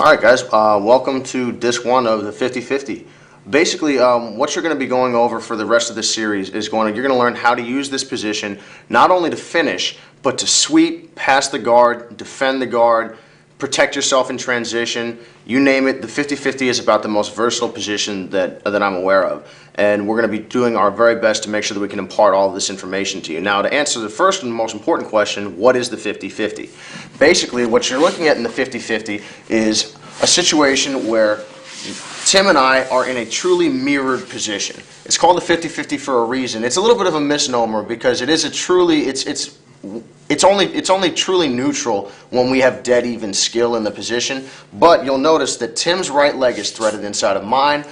Alright guys, welcome to disc 1 of the 50-50. Basically, what you're going to be going over for the rest of this series is you're going to learn how to use this position not only to finish, but to sweep, pass the guard, defend the guard, protect yourself in transition, you name it. The 50-50 is about the most versatile position that I'm aware of. And we're going to be doing our very best to make sure that we can impart all of this information to you. Now, to answer the first and most important question, what is the 50-50? Basically, what you're looking at in the 50-50 is a situation where Tim and I are in a truly mirrored position. It's called the 50-50 for a reason. It's a little bit of a misnomer because it is a truly, it's only truly neutral when we have dead even skill in the position, but you'll notice that Tim's right leg is threaded inside of mine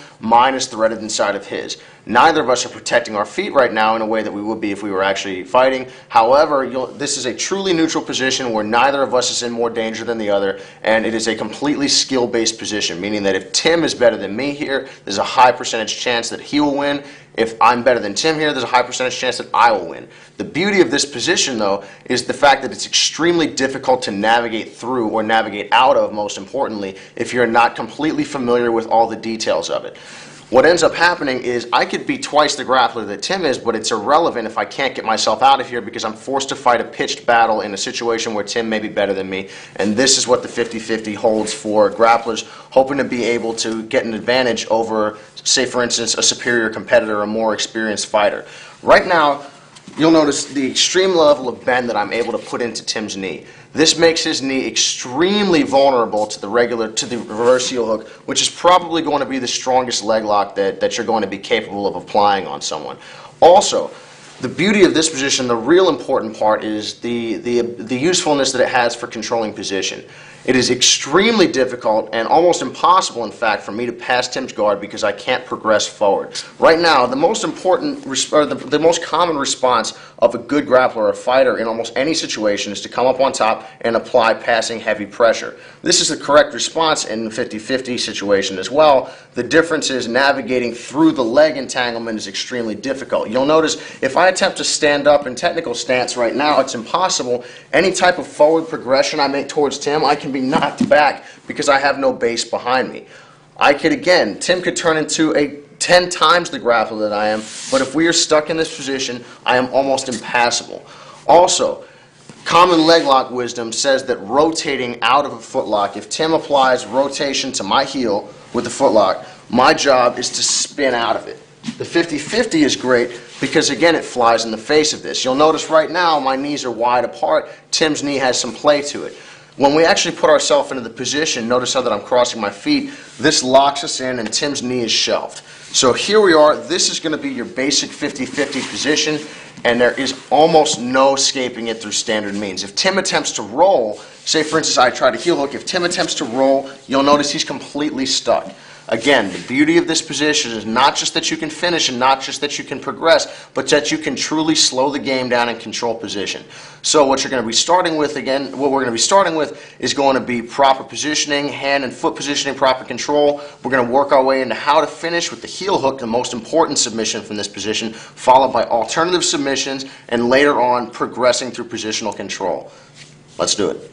is threaded inside of his. Neither of us are protecting our feet right now in a way that we would be if we were actually fighting. However, this is a truly neutral position where neither of us is in more danger than the other, and it is a completely skill-based position, meaning that if Tim is better than me here, there's a high percentage chance that he will win. If I'm better than Tim here, there's a high percentage chance that I will win. The beauty of this position, though, is the fact that it's extremely difficult to navigate through or navigate out of, most importantly, if you're not completely familiar with all the details of it. What ends up happening is I could be twice the grappler that Tim is, but it's irrelevant if I can't get myself out of here because I'm forced to fight a pitched battle in a situation where Tim may be better than me. And this is what the 50-50 holds for grapplers hoping to be able to get an advantage over, say for instance, a superior competitor, a more experienced fighter. Right now, you'll notice the extreme level of bend that I'm able to put into Tim's knee. This makes his knee extremely vulnerable to the reverse heel hook, which is probably going to be the strongest leg lock that you're going to be capable of applying on someone. Also, the beauty of this position, the real important part, is the usefulness that it has for controlling position. It is extremely difficult and almost impossible, in fact, for me to pass Tim's guard because I can't progress forward. Right now, the most important, or the most common response of a good grappler or a fighter in almost any situation is to come up on top and apply passing heavy pressure. This is the correct response in the 50-50 situation as well. The difference is navigating through the leg entanglement is extremely difficult. You'll notice if I attempt to stand up in technical stance right now, it's impossible. Any type of forward progression I make towards Tim, I can be knocked back because I have no base behind me. Tim could turn into a 10 times the grappler that I am, but if we are stuck in this position, I am almost impassable. Also, common leg lock wisdom says that rotating out of a footlock, if Tim applies rotation to my heel with the footlock, my job is to spin out of it. The 50-50 is great because, again, it flies in the face of this. You'll notice right now my knees are wide apart. Tim's knee has some play to it. When we actually put ourselves into the position, notice how that I'm crossing my feet, this locks us in and Tim's knee is shelved. So here we are. This is going to be your basic 50-50 position, and there is almost no escaping it through standard means. If Tim attempts to roll, say for instance I try to heel hook, if Tim attempts to roll, you'll notice he's completely stuck. Again, the beauty of this position is not just that you can finish and not just that you can progress, but that you can truly slow the game down and control position. So what you're going to be starting with, again, what we're going to be starting with is going to be proper positioning, hand and foot positioning, proper control. We're going to work our way into how to finish with the heel hook, the most important submission from this position, followed by alternative submissions, and later on progressing through positional control. Let's do it.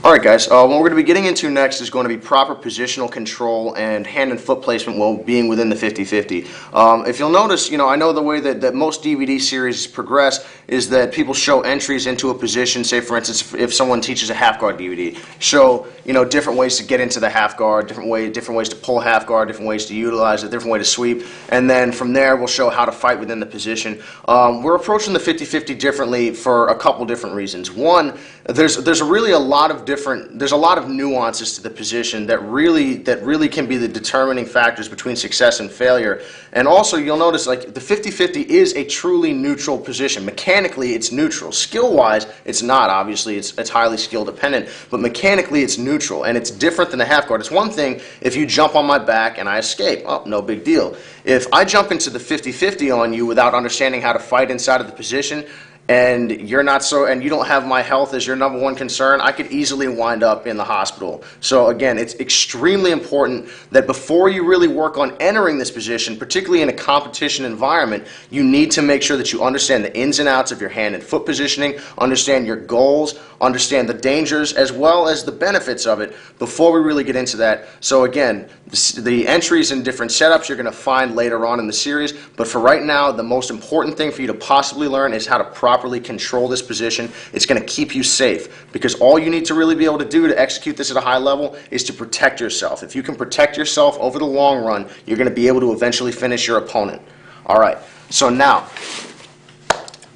Alright guys, what we're going to be getting into next is going to be proper positional control and hand and foot placement while being within the 50-50. If you'll notice, I know the way that most DVD series progress is that people show entries into a position, say for instance if someone teaches a half guard DVD, show different ways to get into the half guard, different ways to pull half guard, different ways to utilize it, different way to sweep, and then from there we'll show how to fight within the position. We're approaching the 50-50 differently for a couple different reasons. One, there's really a lot of nuances to the position that really can be the determining factors between success and failure. And also you'll notice like the 50-50 is a truly neutral position. Mechanically it's neutral. Skill-wise it's not, obviously it's highly skill dependent, but mechanically it's neutral and it's different than the half guard. It's one thing if you jump on my back and I escape. Oh, no big deal. If I jump into the 50-50 on you without understanding how to fight inside of the position, and you're not so, and you don't have my health as your number one concern, I could easily wind up in the hospital. So again, it's extremely important that before you really work on entering this position, particularly in a competition environment, you need to make sure that you understand the ins and outs of your hand and foot positioning, understand your goals, understand the dangers as well as the benefits of it before we really get into that. So again, the entries and different setups you're going to find later on in the series, but for right now, the most important thing for you to possibly learn is how to properly control this position. It's going to keep you safe, because all you need to really be able to do to execute this at a high level is to protect yourself. If you can protect yourself over the long run, you're going to be able to eventually finish your opponent. All right, so now,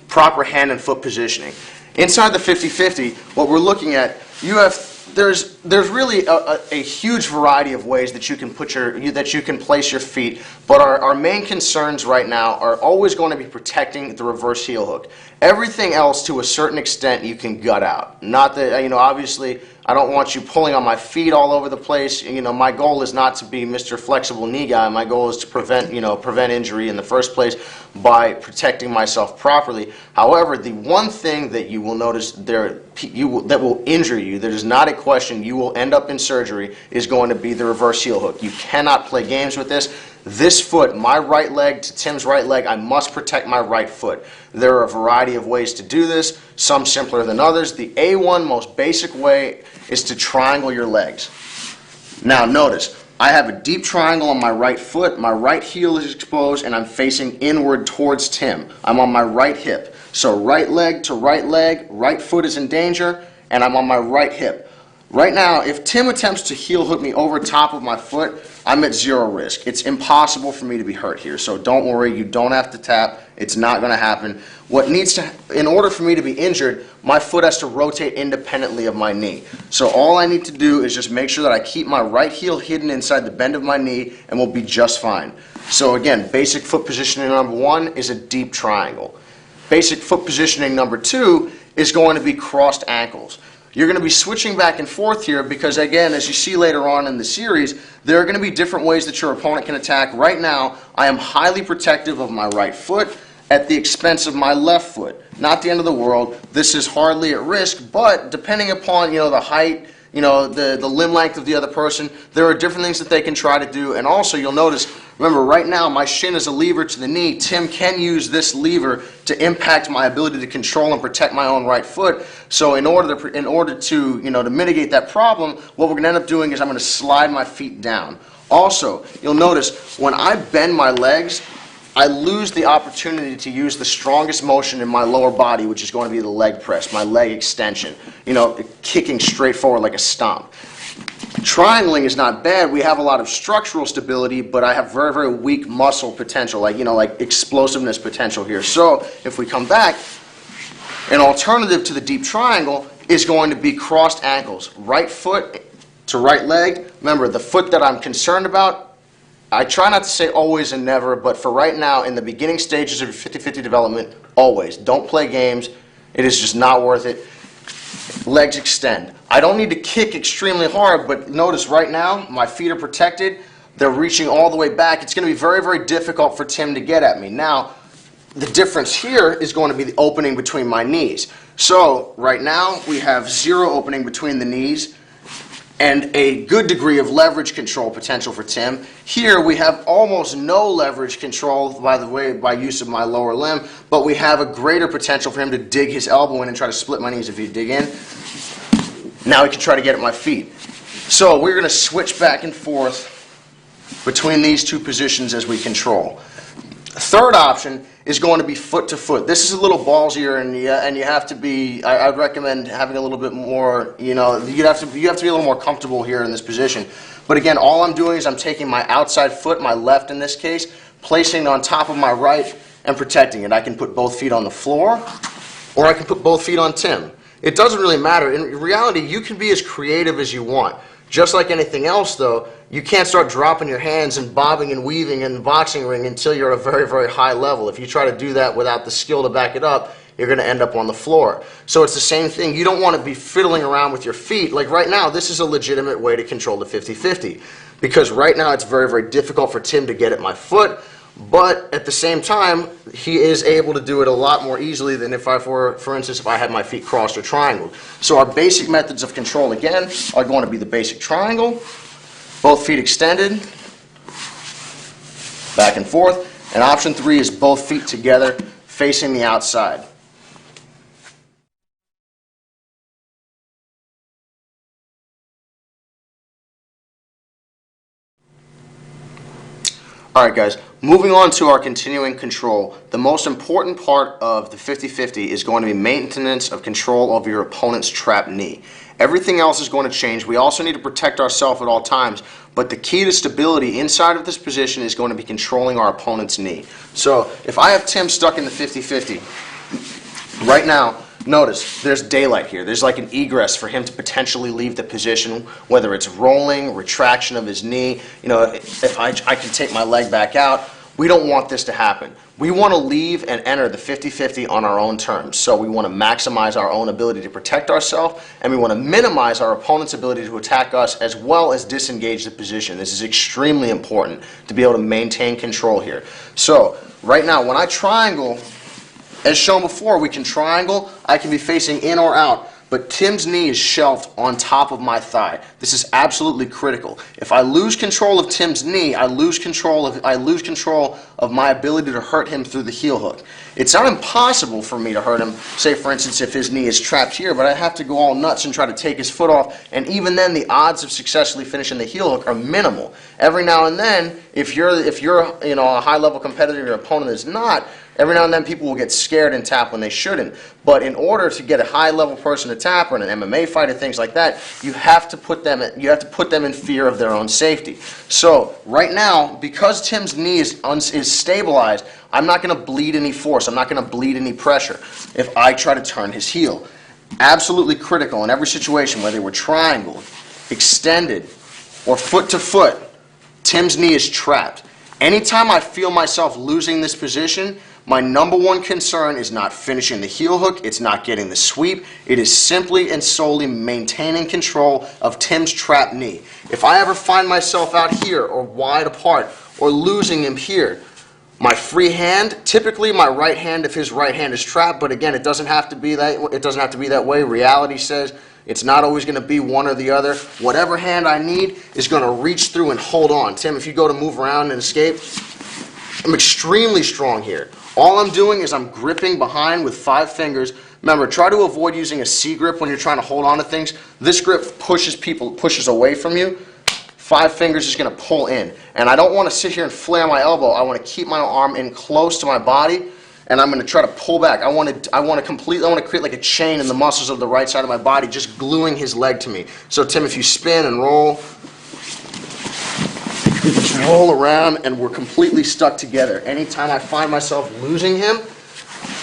proper hand and foot positioning. Inside the 50-50, what we're looking at, there's really a huge variety of ways that you can place your feet, but our main concerns right now are always going to be protecting the reverse heel hook. Everything else, to a certain extent, you can gut out. Not that, obviously, I don't want you pulling on my feet all over the place. My goal is not to be Mr. Flexible Knee Guy. My goal is to prevent injury in the first place by protecting myself properly. However, the one thing that you will notice that will injure you, that is not a question, you will end up in surgery, is going to be the reverse heel hook. You cannot play games with this. This foot, my right leg to Tim's right leg, I must protect my right foot. There are a variety of ways to do this, some simpler than others. The A1 most basic way is to triangle your legs. Now notice, I have a deep triangle on my right foot, my right heel is exposed, and I'm facing inward towards Tim. I'm on my right hip. So right leg to right foot is in danger, and I'm on my right hip. Right now, if Tim attempts to heel hook me over top of my foot, I'm at zero risk. It's impossible for me to be hurt here, so don't worry, you don't have to tap. It's not going to happen. In order for me to be injured, my foot has to rotate independently of my knee. So all I need to do is just make sure that I keep my right heel hidden inside the bend of my knee, and we'll be just fine. So again, basic foot positioning number one is a deep triangle. Basic foot positioning number two is going to be crossed ankles. You're going to be switching back and forth here because, again, as you see later on in the series, there are going to be different ways that your opponent can attack. Right now, I am highly protective of my right foot at the expense of my left foot. Not the end of the world. This is hardly at risk, but depending upon the height, the limb length of the other person, there are different things that they can try to do. And also, you'll notice, remember, right now my shin is a lever to the knee. Tim can use this lever to impact my ability to control and protect my own right foot. So in order to to mitigate that problem, what we're going to end up doing is I'm going to slide my feet down. Also, you'll notice when I bend my legs, I lose the opportunity to use the strongest motion in my lower body, which is going to be the leg press, my leg extension, kicking straight forward like a stomp. Triangling is not bad. We have a lot of structural stability, but I have very, very weak muscle potential, like explosiveness potential here. So if we come back, an alternative to the deep triangle is going to be crossed ankles. Right foot to right leg. Remember, the foot that I'm concerned about, I try not to say always and never, but for right now, in the beginning stages of your 50-50 development, always. Don't play games. It is just not worth it. Legs extend. I don't need to kick extremely hard, but notice right now, my feet are protected. They're reaching all the way back. It's going to be very, very difficult for Tim to get at me. Now, the difference here is going to be the opening between my knees. So, right now, we have zero opening between the knees and a good degree of leverage control potential for Tim. Here we have almost no leverage control by use of my lower limb, but we have a greater potential for him to dig his elbow in and try to split my knees. If he dig in, now he can try to get at my feet. So we're going to switch back and forth between these two positions as we control. Third option is going to be foot to foot. This is a little ballsier, and you have to be. I'd recommend having a little bit more. You have to be a little more comfortable here in this position. But again, all I'm doing is I'm taking my outside foot, my left in this case, placing it on top of my right and protecting it. I can put both feet on the floor, or I can put both feet on Tim. It doesn't really matter. In reality, you can be as creative as you want. Just like anything else, though, you can't start dropping your hands and bobbing and weaving in the boxing ring until you're at a very, very high level. If you try to do that without the skill to back it up, you're going to end up on the floor. So it's the same thing. You don't want to be fiddling around with your feet. Like right now, this is a legitimate way to control the 50-50. Because right now it's very, very difficult for Tim to get at my foot. But at the same time, he is able to do it a lot more easily than if I, for instance, if I had my feet crossed or triangled. So our basic methods of control, again, are going to be the basic triangle, both feet extended, back and forth, and option 3 is both feet together, facing the outside. Alright guys, moving on to our continuing control, the most important part of the 50-50 is going to be maintenance of control of your opponent's trapped knee. Everything else is going to change. We also need to protect ourselves at all times, but the key to stability inside of this position is going to be controlling our opponent's knee. So if I have Tim stuck in the 50-50, right now, notice there's daylight here. There's like an egress for him to potentially leave the position, whether it's rolling, retraction of his knee. You know, if I can take my leg back out. We don't want this to happen. We want to leave and enter the 50-50 on our own terms. So we want to maximize our own ability to protect ourselves, and we want to minimize our opponent's ability to attack us, as well as disengage the position. This is extremely important to be able to maintain control here. So right now, when I triangle, as shown before, we can triangle. I can be facing in or out, but Tim's knee is shelved on top of my thigh. This is absolutely critical. If I lose control of Tim's knee, I lose control of my ability to hurt him through the heel hook. It's not impossible for me to hurt him, say for instance if his knee is trapped here, but I have to go all nuts and try to take his foot off, and even then the odds of successfully finishing the heel hook are minimal. Every now and then, if you're a high level competitor, your opponent is not, every now and then people will get scared and tap when they shouldn't. But in order to get a high-level person to tap, or in an MMA fight or things like that, you have to put them in fear of their own safety. So right now, because Tim's knee is stabilized, I'm not going to bleed any force. I'm not going to bleed any pressure if I try to turn his heel. Absolutely critical in every situation, whether we're triangled, extended, or foot to foot, Tim's knee is trapped. Anytime I feel myself losing this position, my number one concern is not finishing the heel hook, it's not getting the sweep, it is simply and solely maintaining control of Tim's trapped knee. If I ever find myself out here or wide apart or losing him here, my free hand, typically my right hand if his right hand is trapped, but again, it doesn't have to be that way. Reality says it's not always going to be one or the other. Whatever hand I need is going to reach through and hold on. Tim, if you go to move around and escape, I'm extremely strong here. All I'm doing is I'm gripping behind with 5 fingers. Remember, try to avoid using a C grip when you're trying to hold on to things. This grip pushes away from you. 5 fingers is going to pull in. And I don't want to sit here and flare my elbow. I want to keep my arm in close to my body, and I'm going to try to pull back. I want to create like a chain in the muscles of the right side of my body, just gluing his leg to me. So Tim, if you spin and roll, you just roll around and we're completely stuck together. Anytime I find myself losing him,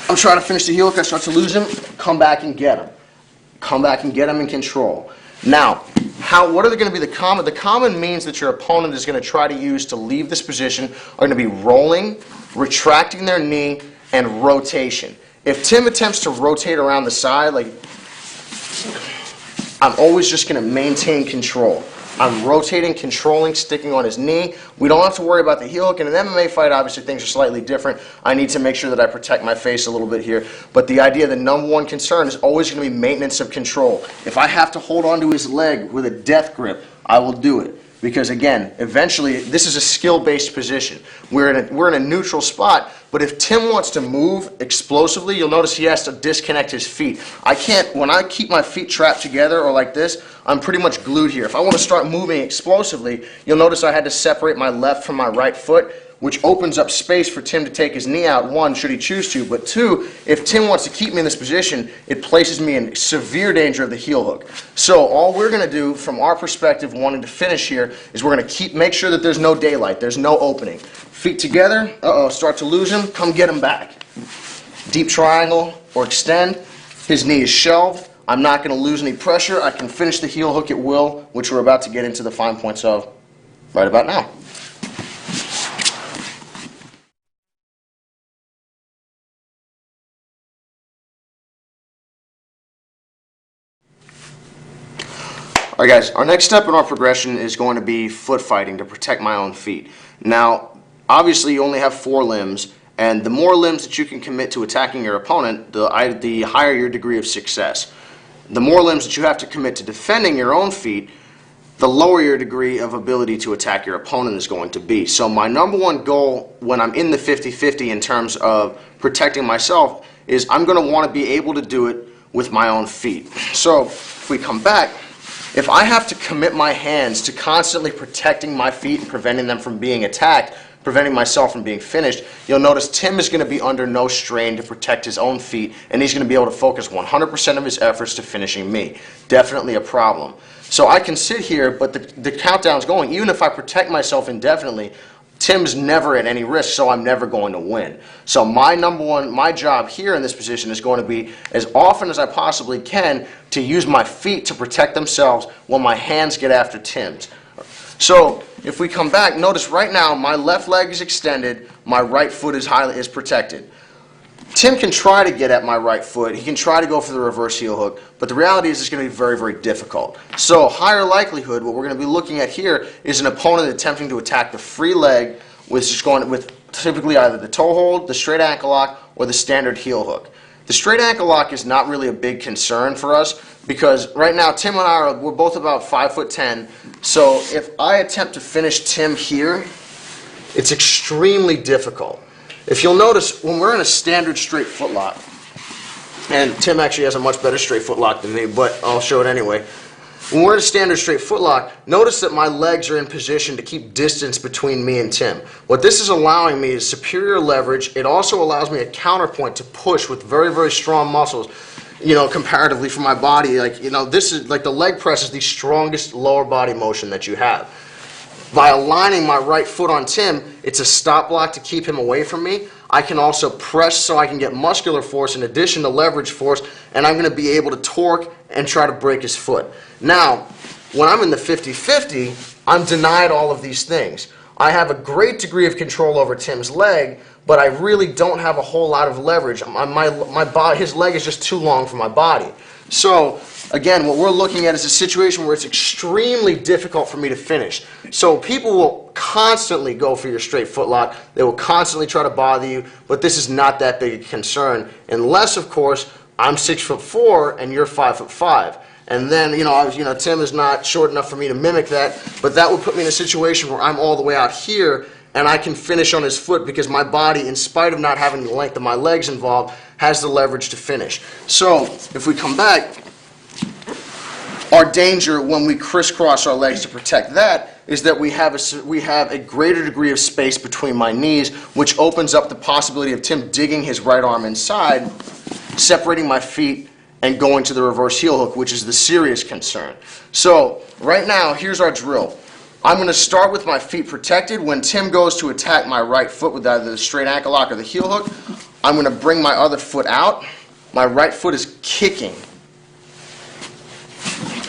I'm trying to finish the heel hook, I start to lose him, come back and get him. Come back and get him in control. Now, what are going to be the common means that your opponent is going to try to use to leave this position are going to be rolling, retracting their knee, and rotation. If Tim attempts to rotate around the side, I'm always just going to maintain control. I'm rotating, controlling, sticking on his knee. We don't have to worry about the heel hook. In an MMA fight, obviously, things are slightly different. I need to make sure that I protect my face a little bit here. But the idea, the number one concern is always going to be maintenance of control. If I have to hold onto his leg with a death grip, I will do it. Because again, eventually, this is a skill-based position. We're in a neutral spot, but if Tim wants to move explosively, you'll notice he has to disconnect his feet. When I keep my feet trapped together or like this, I'm pretty much glued here. If I want to start moving explosively, you'll notice I had to separate my left from my right foot, which opens up space for Tim to take his knee out, 1, should he choose to, but 2, if Tim wants to keep me in this position, it places me in severe danger of the heel hook. So all we're going to do from our perspective, wanting to finish here, is we're going to make sure that there's no daylight, there's no opening. Feet together, start to lose him, come get him back. Deep triangle or extend, his knee is shelved, I'm not going to lose any pressure, I can finish the heel hook at will, which we're about to get into the fine points of right about now. All right, guys, our next step in our progression is going to be foot fighting to protect my own feet. Now, obviously you only have 4 limbs, and the more limbs that you can commit to attacking your opponent, the higher your degree of success. The more limbs that you have to commit to defending your own feet, the lower your degree of ability to attack your opponent is going to be. So my number one goal when I'm in the 50-50 in terms of protecting myself is I'm going to want to be able to do it with my own feet. So if we come back, if I have to commit my hands to constantly protecting my feet and preventing them from being attacked, preventing myself from being finished, you'll notice Tim is going to be under no strain to protect his own feet, and he's going to be able to focus 100% of his efforts to finishing me. Definitely a problem. So I can sit here, but the countdown's going. Even if I protect myself indefinitely, Tim's never at any risk, so I'm never going to win. So my job here in this position is going to be, as often as I possibly can, to use my feet to protect themselves while my hands get after Tim's. So if we come back, notice right now my left leg is extended, my right foot is protected. Tim can try to get at my right foot, he can try to go for the reverse heel hook, but the reality is it's going to be very, very difficult. So higher likelihood, what we're going to be looking at here is an opponent attempting to attack the free leg with typically either the toe hold, the straight ankle lock, or the standard heel hook. The straight ankle lock is not really a big concern for us because right now Tim and I we're both about 5'10", so if I attempt to finish Tim here, it's extremely difficult. If you'll notice, when we're in a standard straight foot lock, and Tim actually has a much better straight foot lock than me, but I'll show it anyway. When we're in a standard straight foot lock, notice that my legs are in position to keep distance between me and Tim. What this is allowing me is superior leverage. It also allows me a counterpoint to push with very, very strong muscles, comparatively for my body. This is like the leg press is the strongest lower body motion that you have. By aligning my right foot on Tim, it's a stop block to keep him away from me. I can also press so I can get muscular force in addition to leverage force, and I'm going to be able to torque and try to break his foot. Now, when I'm in the 50-50, I'm denied all of these things. I have a great degree of control over Tim's leg, but I really don't have a whole lot of leverage. His leg is just too long for my body. So, again, what we're looking at is a situation where it's extremely difficult for me to finish. So people will constantly go for your straight foot lock. They will constantly try to bother you, but this is not that big a concern, unless, of course, I'm 6'4" and you're 5'5". And then, Tim is not short enough for me to mimic that, but that would put me in a situation where I'm all the way out here and I can finish on his foot because my body, in spite of not having the length of my legs involved, has the leverage to finish. So, if we come back, our danger when we crisscross our legs to protect that is that we have a greater degree of space between my knees, which opens up the possibility of Tim digging his right arm inside, separating my feet, and going to the reverse heel hook, which is the serious concern. So, right now, here's our drill. I'm going to start with my feet protected. When Tim goes to attack my right foot with either the straight ankle lock or the heel hook, I'm going to bring my other foot out. My right foot is kicking.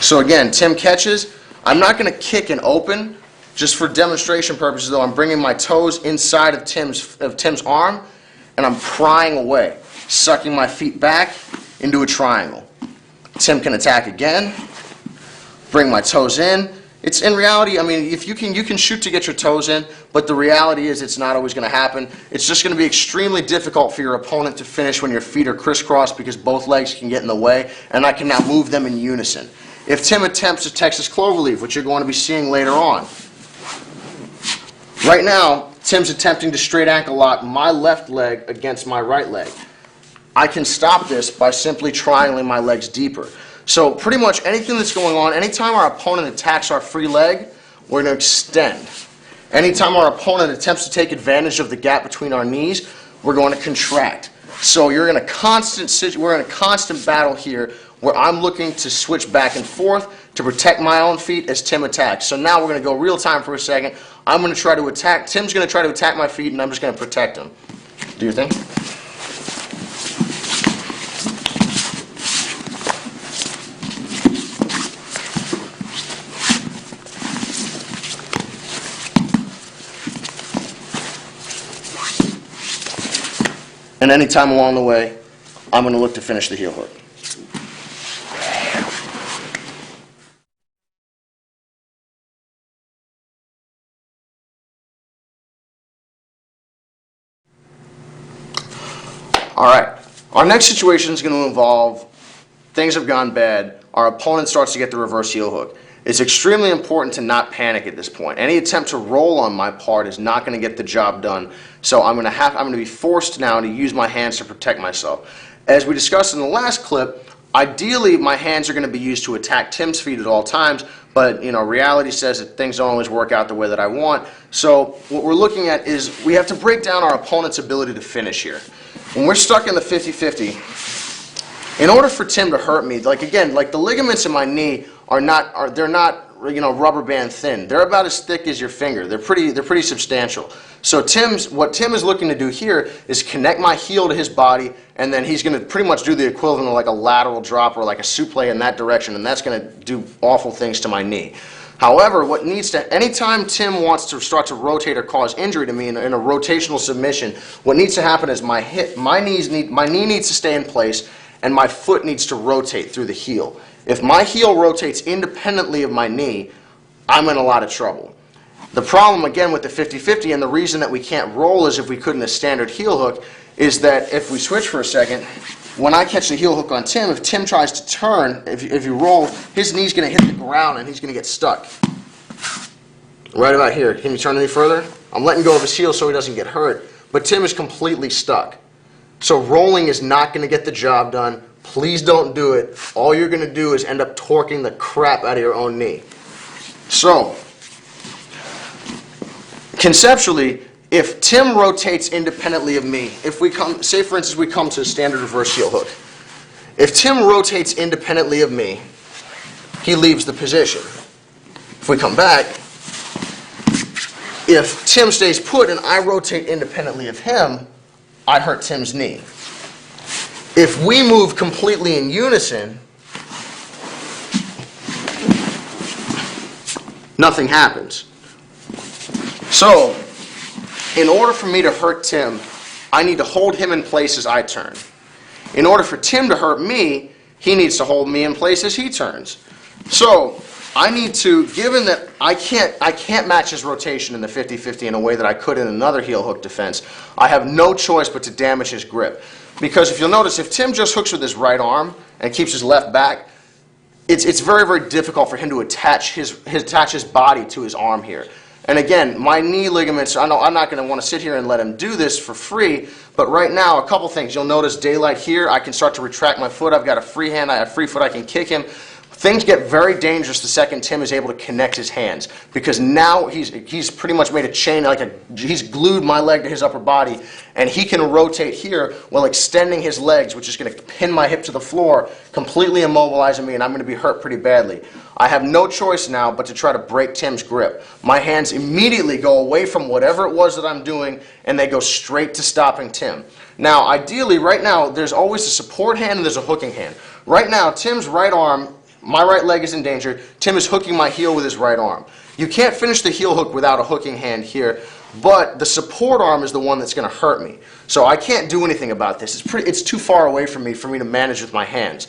So again, Tim catches. I'm not going to kick and open. Just for demonstration purposes, though, I'm bringing my toes inside of Tim's arm, and I'm prying away, sucking my feet back into a triangle. Tim can attack again. Bring my toes in. It's in reality, if you can shoot to get your toes in, but the reality is it's not always going to happen. It's just going to be extremely difficult for your opponent to finish when your feet are crisscrossed because both legs can get in the way, and I can now move them in unison. If Tim attempts a Texas cloverleaf, which you're going to be seeing later on, right now, Tim's attempting to straight ankle lock my left leg against my right leg. I can stop this by simply triangling my legs deeper. So pretty much anything that's going on, anytime our opponent attacks our free leg, we're going to extend. Anytime our opponent attempts to take advantage of the gap between our knees, we're going to contract. So we're in a constant battle here where I'm looking to switch back and forth to protect my own feet as Tim attacks. So now we're going to go real time for a second. I'm going to try to attack. Tim's going to try to attack my feet, and I'm just going to protect him. Do your thing. And anytime along the way, I'm going to look to finish the heel hook. All right, our next situation is going to involve things have gone bad. Our opponent starts to get the reverse heel hook. It's extremely important to not panic at this point. Any attempt to roll on my part is not going to get the job done. So I'm going to be forced now to use my hands to protect myself. As we discussed in the last clip, ideally my hands are going to be used to attack Tim's feet at all times, but reality says that things don't always work out the way that I want. So what we're looking at is we have to break down our opponent's ability to finish here. When we're stuck in the 50-50, in order for Tim to hurt me, like the ligaments in my knee they're not rubber band thin. They're about as thick as your finger. They're pretty substantial. So what Tim is looking to do here is connect my heel to his body, and then he's going to pretty much do the equivalent of like a lateral drop or like a suplex in that direction, and that's going to do awful things to my knee. However, anytime Tim wants to start to rotate or cause injury to me in a rotational submission, what needs to happen is my knee needs to stay in place, and my foot needs to rotate through the heel. If my heel rotates independently of my knee, I'm in a lot of trouble. The problem, again, with the 50-50, and the reason that we can't roll as if we could in a standard heel hook, is that if we switch for a second, when I catch the heel hook on Tim, if Tim tries to turn, if you roll, his knee's going to hit the ground and he's going to get stuck. Right about here. Can you turn any further? I'm letting go of his heel so he doesn't get hurt, but Tim is completely stuck. So rolling is not going to get the job done. Please don't do it. All you're going to do is end up torquing the crap out of your own knee. So, conceptually, if Tim rotates independently of me, say for instance we come to a standard reverse heel hook. If Tim rotates independently of me, he leaves the position. If we come back, if Tim stays put and I rotate independently of him, I hurt Tim's knee. If we move completely in unison, nothing happens. So, in order for me to hurt Tim, I need to hold him in place as I turn. In order for Tim to hurt me, he needs to hold me in place as he turns. So, I need to, given that I can't match his rotation in the 50-50 in a way that I could in another heel hook defense, I have no choice but to damage his grip. Because if you'll notice, if Tim just hooks with his right arm and keeps his left back, it's very, very difficult for him to attach his body to his arm here. And again, my knee ligaments, I know I'm not going to want to sit here and let him do this for free, but right now, a couple things. You'll notice daylight here, I can start to retract my foot. I've got a free hand, I have free foot, I can kick him. Things get very dangerous the second Tim is able to connect his hands, because now he's pretty much made a chain, he's glued my leg to his upper body, and he can rotate here while extending his legs, which is going to pin my hip to the floor, completely immobilizing me, and I'm going to be hurt pretty badly. I have no choice now but to try to break Tim's grip. My hands immediately go away from whatever it was that I'm doing, and they go straight to stopping Tim. Now, ideally, right now, there's always a support hand and there's a hooking hand. Right now, Tim's right arm, my right leg is in danger. Tim is hooking my heel with his right arm. You can't finish the heel hook without a hooking hand here, but the support arm is the one that's going to hurt me. So I can't do anything about this. It's too far away from me to manage with my hands.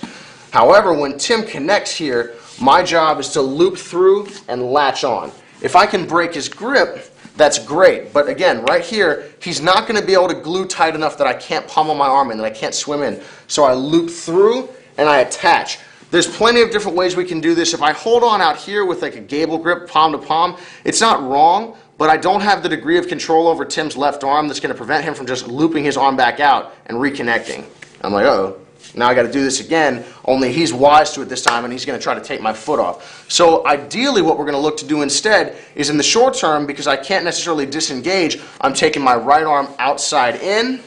However, when Tim connects here, my job is to loop through and latch on. If I can break his grip, that's great. But again, right here, he's not going to be able to glue tight enough that I can't pummel my arm in, that I can't swim in. So I loop through and I attach. There's plenty of different ways we can do this. If I hold on out here with like a gable grip, palm to palm, it's not wrong, but I don't have the degree of control over Tim's left arm that's going to prevent him from just looping his arm back out and reconnecting. I'm like, uh-oh, now I got to do this again, only he's wise to it this time and he's going to try to take my foot off. So ideally what we're going to look to do instead is in the short term, because I can't necessarily disengage, I'm taking my right arm outside in,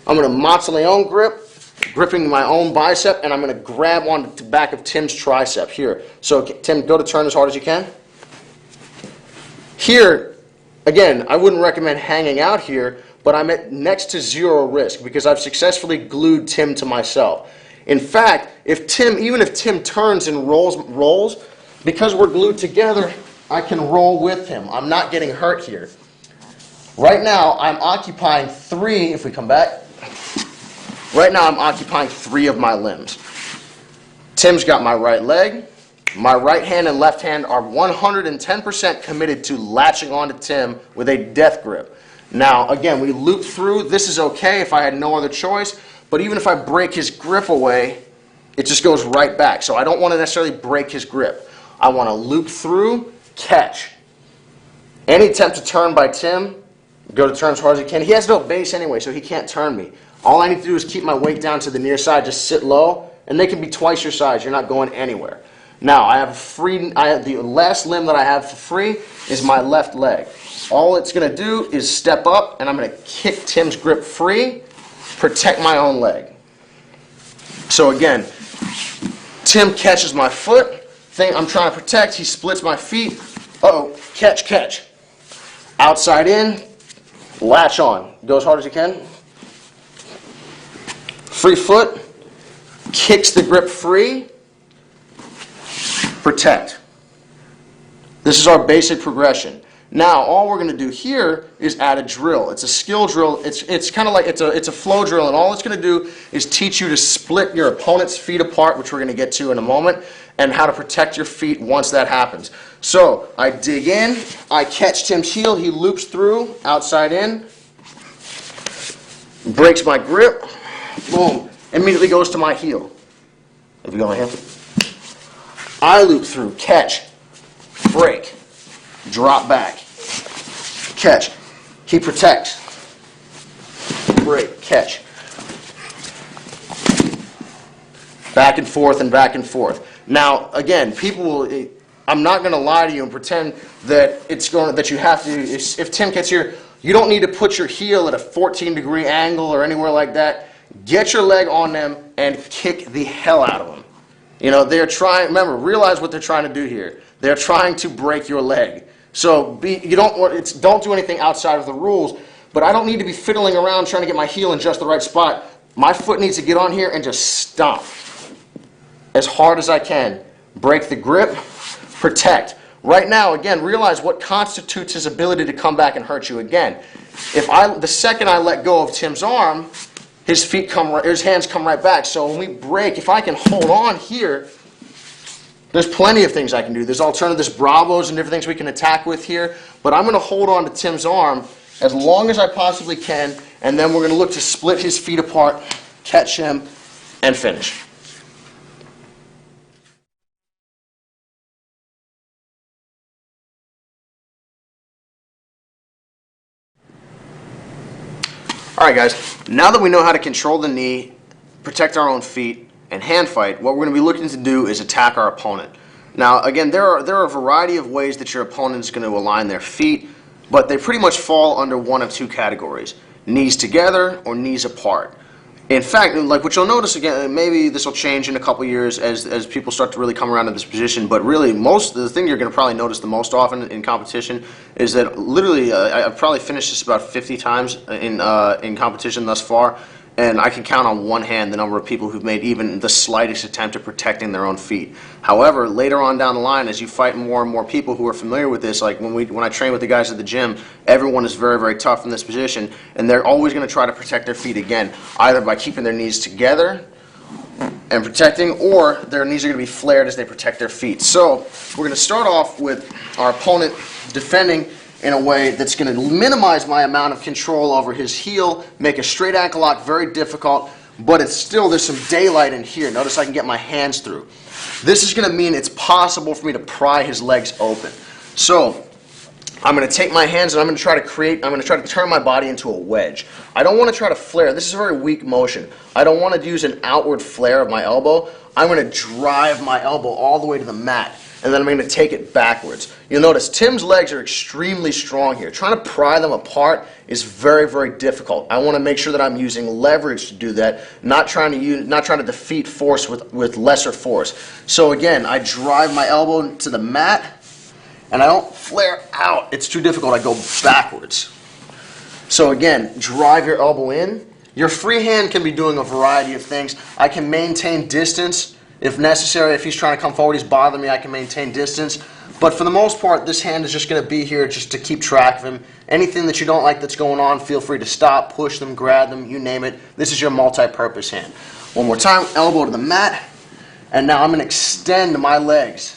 I'm going to Monteleone grip, gripping my own bicep, and I'm going to grab on the back of Tim's tricep here. So Tim, go to turn as hard as you can. Here, again, I wouldn't recommend hanging out here, but I'm at next to zero risk because I've successfully glued Tim to myself. In fact, even if Tim turns and rolls, because we're glued together, I can roll with him. I'm not getting hurt here. Right now, I'm occupying three, if we come back, right now I'm occupying three of my limbs. Tim's got my right leg. My right hand and left hand are 110% committed to latching onto Tim with a death grip. Now, again, we loop through. This is okay if I had no other choice, but even if I break his grip away, it just goes right back. So I don't want to necessarily break his grip. I want to loop through, catch. Any attempt to turn by Tim, go to turn as hard as he can. He has no base anyway, so he can't turn me. All I need to do is keep my weight down to the near side, just sit low, and they can be twice your size. You're not going anywhere. Now, I have the last limb that I have for free is my left leg. All it's going to do is step up, and I'm going to kick Tim's grip free, protect my own leg. So again, Tim catches my foot, thing I'm trying to protect, he splits my feet. Uh-oh, catch, catch. Outside in, latch on. Go as hard as you can. Free foot, kicks the grip free, protect. This is our basic progression. Now, all we're going to do here is add a drill. It's a skill drill. It's kind of like it's a flow drill, and all it's going to do is teach you to split your opponent's feet apart, which we're going to get to in a moment, and how to protect your feet once that happens. So, I dig in, I catch Tim's heel, he loops through, outside in, breaks my grip, boom, immediately goes to my heel. If you go my hand, I loop through, catch, break, drop back, catch. He protects, break, catch. Back and forth and back and forth. Now, again, people will, I'm not going to lie to you and pretend that that you have to, if Tim gets here, you don't need to put your heel at a 14-degree angle or anywhere like that. Get your leg on them and kick the hell out of them. You know, they're trying, remember, realize what they're trying to do here. They're trying to break your leg. So don't do anything outside of the rules, but I don't need to be fiddling around trying to get my heel in just the right spot. My foot needs to get on here and just stomp as hard as I can. Break the grip, protect. Right now, again, realize what constitutes his ability to come back and hurt you again. The second I let go of Tim's arm, his hands come right back. So when we break, if I can hold on here, there's plenty of things I can do. There's alternatives, bravos, and different things we can attack with here. But I'm going to hold on to Tim's arm as long as I possibly can, and then we're going to look to split his feet apart, catch him, and finish. Alright guys, now that we know how to control the knee, protect our own feet, and hand fight, what we're going to be looking to do is attack our opponent. Now again, there are a variety of ways that your opponent is going to align their feet, but they pretty much fall under one of two categories. Knees together or knees apart. In fact, like what you'll notice again, maybe this will change in a couple years as people start to really come around to this position, but really the thing you're going to probably notice the most often in competition is that literally I've probably finished this about 50 times in competition thus far, and I can count on one hand the number of people who've made even the slightest attempt at protecting their own feet. However, later on down the line, as you fight more and more people who are familiar with this, like when I train with the guys at the gym, everyone is very, very tough in this position, and they're always going to try to protect their feet again, either by keeping their knees together and protecting, or their knees are going to be flared as they protect their feet. So we're going to start off with our opponent defending in a way that's going to minimize my amount of control over his heel, make a straight ankle lock very difficult, but there's some daylight in here. Notice I can get my hands through. This is going to mean it's possible for me to pry his legs open. So I'm going to take my hands and I'm going to try to turn my body into a wedge. I don't want to try to flare. This is a very weak motion. I don't want to use an outward flare of my elbow. I'm going to drive my elbow all the way to the mat, and then I'm going to take it backwards. You'll notice Tim's legs are extremely strong here. Trying to pry them apart is very, very difficult. I want to make sure that I'm using leverage to do that, not trying to defeat force with lesser force. So again, I drive my elbow to the mat, and I don't flare out. It's too difficult. I go backwards. So again, drive your elbow in. Your free hand can be doing a variety of things. I can maintain distance if necessary. If he's trying to come forward, he's bothering me, I can maintain distance. But for the most part, this hand is just going to be here just to keep track of him. Anything that you don't like that's going on, feel free to stop, push them, grab them, you name it. This is your multi-purpose hand. One more time, elbow to the mat. And now I'm going to extend my legs,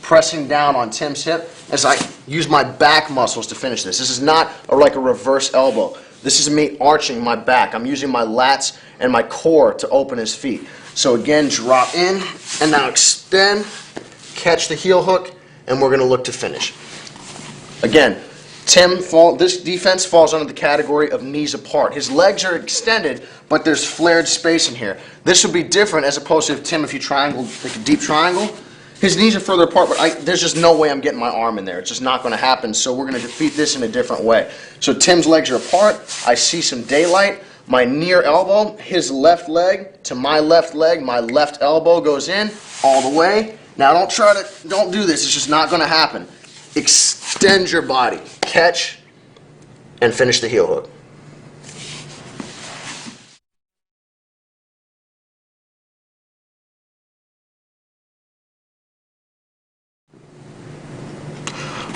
pressing down on Tim's hip as I use my back muscles to finish this. This is not like a reverse elbow. This is me arching my back. I'm using my lats and my core to open his feet. So again, drop in, and now extend, catch the heel hook, and we're going to look to finish. Again, this defense falls under the category of knees apart. His legs are extended, but there's flared space in here. This would be different as opposed to if you triangle, like a deep triangle. His knees are further apart, but there's just no way I'm getting my arm in there. It's just not going to happen, so we're going to defeat this in a different way. So Tim's legs are apart. I see some daylight. My near elbow, his left leg to my left leg, my left elbow goes in all the way. Now don't do this. It's just not going to happen. Extend your body. Catch and finish the heel hook.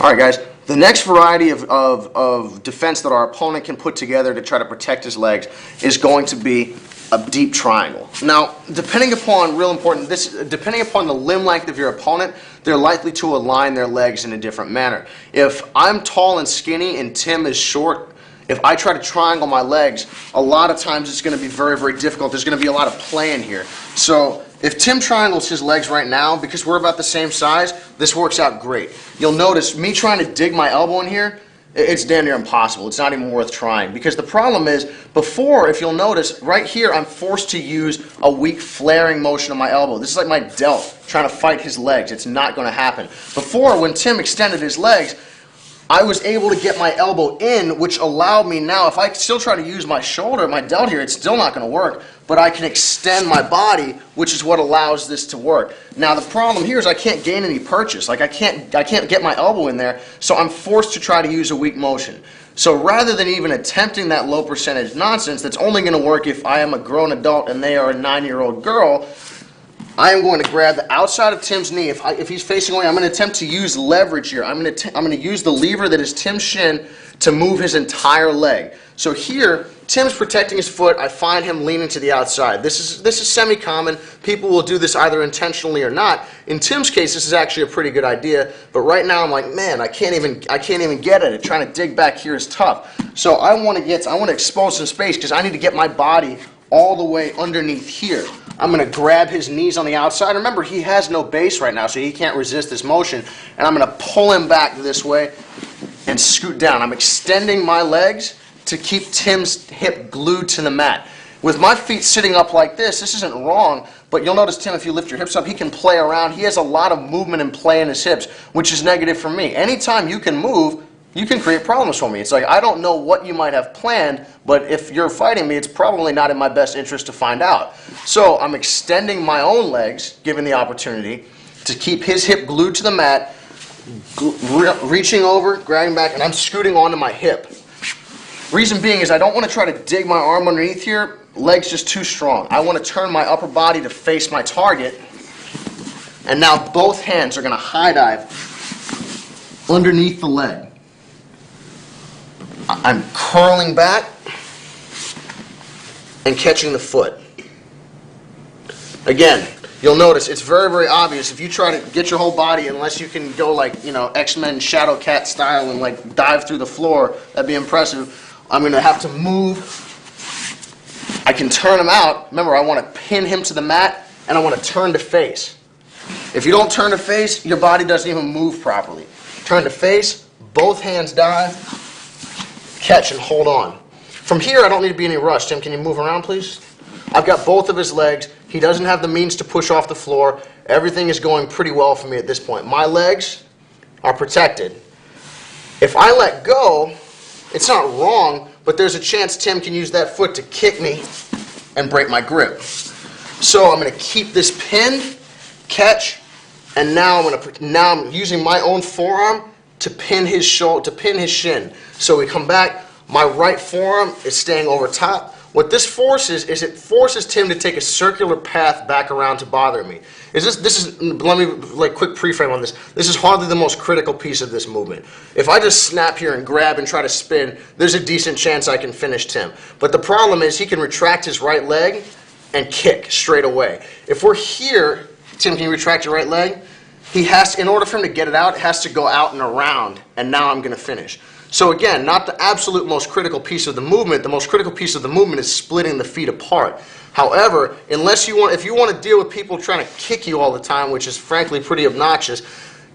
All right, guys. The next variety of defense that our opponent can put together to try to protect his legs is going to be a deep triangle. Now, depending upon the limb length of your opponent, they're likely to align their legs in a different manner. If I'm tall and skinny and Tim is short, if I try to triangle my legs, a lot of times it's going to be very, very difficult. There's going to be a lot of play in here. So if Tim triangles his legs right now, because we're about the same size, this works out great. You'll notice me trying to dig my elbow in here, it's damn near impossible. It's not even worth trying. Because the problem is, before, if you'll notice, right here I'm forced to use a weak flaring motion of my elbow. This is like my delt trying to fight his legs. It's not going to happen. Before, when Tim extended his legs, I was able to get my elbow in, which allowed me now, if I still try to use my shoulder, my delt here, it's still not going to work, but I can extend my body, which is what allows this to work. Now the problem here is I can't gain any purchase. Like I can't get my elbow in there, so I'm forced to try to use a weak motion. So rather than even attempting that low percentage nonsense that's only going to work if I am a grown adult and they are a 9-year-old girl, I am going to grab the outside of Tim's knee. If he's facing away, I'm going to attempt to use leverage here. I'm going to use the lever that is Tim's shin to move his entire leg. So here, Tim's protecting his foot. I find him leaning to the outside. This is semi-common. People will do this either intentionally or not. In Tim's case, this is actually a pretty good idea. But right now, I'm like, man, I can't even get at it. Trying to dig back here is tough. So I want to expose some space because I need to get my body all the way underneath here. I'm going to grab his knees on the outside. Remember, he has no base right now, so he can't resist this motion. And I'm going to pull him back this way and scoot down. I'm extending my legs to keep Tim's hip glued to the mat. With my feet sitting up like this isn't wrong, but you'll notice, Tim, if you lift your hips up, he can play around. He has a lot of movement and play in his hips, which is negative for me. Anytime you can move, you can create problems for me. It's like, I don't know what you might have planned, but if you're fighting me, it's probably not in my best interest to find out. So I'm extending my own legs, given the opportunity, to keep his hip glued to the mat, reaching over, grabbing back, and I'm scooting onto my hip. Reason being is I don't want to try to dig my arm underneath here. Leg's just too strong. I want to turn my upper body to face my target. And now both hands are going to high dive underneath the leg. I'm curling back and catching the foot. Again, you'll notice it's very, very obvious if you try to get your whole body, unless you can go like, X-Men Shadow Cat style and like dive through the floor, that'd be impressive. I'm going to have to move. I can turn him out. Remember, I want to pin him to the mat and I want to turn to face. If you don't turn to face, your body doesn't even move properly. Turn to face, both hands dive, catch and hold on. From here, I don't need to be in any rush. Tim, can you move around, please? I've got both of his legs. He doesn't have the means to push off the floor. Everything is going pretty well for me at this point. My legs are protected. If I let go, it's not wrong, but there's a chance Tim can use that foot to kick me and break my grip. So I'm going to keep this pinned, catch, and now I'm using my own forearm to pin his shin. So we come back. My right forearm is staying over top. What this forces is it forces Tim to take a circular path back around to bother me. Let me quick pre-frame on this. This is hardly the most critical piece of this movement. If I just snap here and grab and try to spin, there's a decent chance I can finish Tim. But the problem is he can retract his right leg and kick straight away. If we're here, Tim, can you retract your right leg? in order for him to get it out, it has to go out and around, and now I'm going to finish. So again, not the absolute most critical piece of the movement. The most critical piece of the movement is splitting the feet apart. However, if you want to deal with people trying to kick you all the time, which is frankly pretty obnoxious,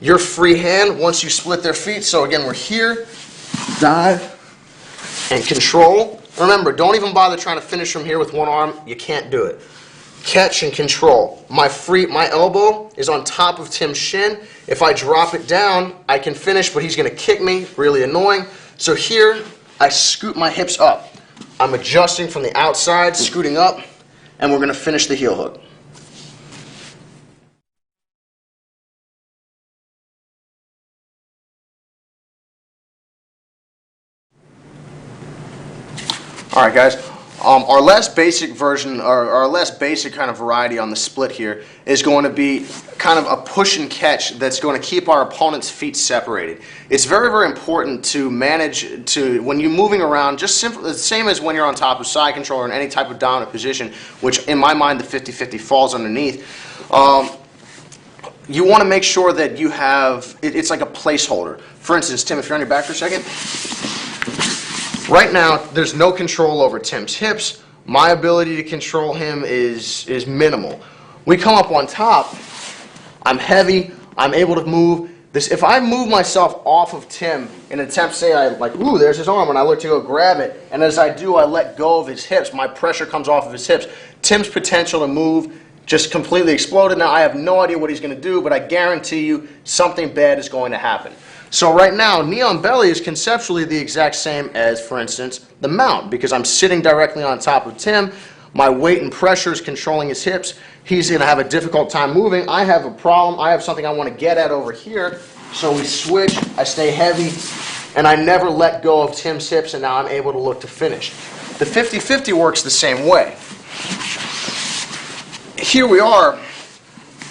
your free hand, once you split their feet, so again, we're here, dive, and control. Remember, don't even bother trying to finish from here with one arm. You can't do it. Catch and control. My elbow is on top of Tim's shin. If I drop it down, I can finish, but he's going to kick me. Really annoying. So here, I scoot my hips up. I'm adjusting from the outside, scooting up, and we're going to finish the heel hook. All right, guys. Our less basic version, or our less basic kind of variety on the split here is going to be kind of a push and catch that's going to keep our opponent's feet separated. It's very, very important to manage when you're moving around, just simply the same as when you're on top of side control or in any type of dominant position, which in my mind the 50-50 falls underneath. You want to make sure that you have, it's like a placeholder. For instance, Tim, if you're on your back for a second. Right now, there's no control over Tim's hips. My ability to control him is minimal. We come up on top. I'm heavy. I'm able to move. If I move myself off of Tim in an attempt, say ooh, there's his arm, and I look to go grab it, and as I do, I let go of his hips. My pressure comes off of his hips. Tim's potential to move just completely exploded. Now, I have no idea what he's going to do, but I guarantee you something bad is going to happen. So right now, knee on belly is conceptually the exact same as, for instance, the mount, because I'm sitting directly on top of Tim. My weight and pressure is controlling his hips. He's going to have a difficult time moving. I have a problem. I have something I want to get at over here. So we switch. I stay heavy, and I never let go of Tim's hips, and now I'm able to look to finish. The 50-50 works the same way. Here we are.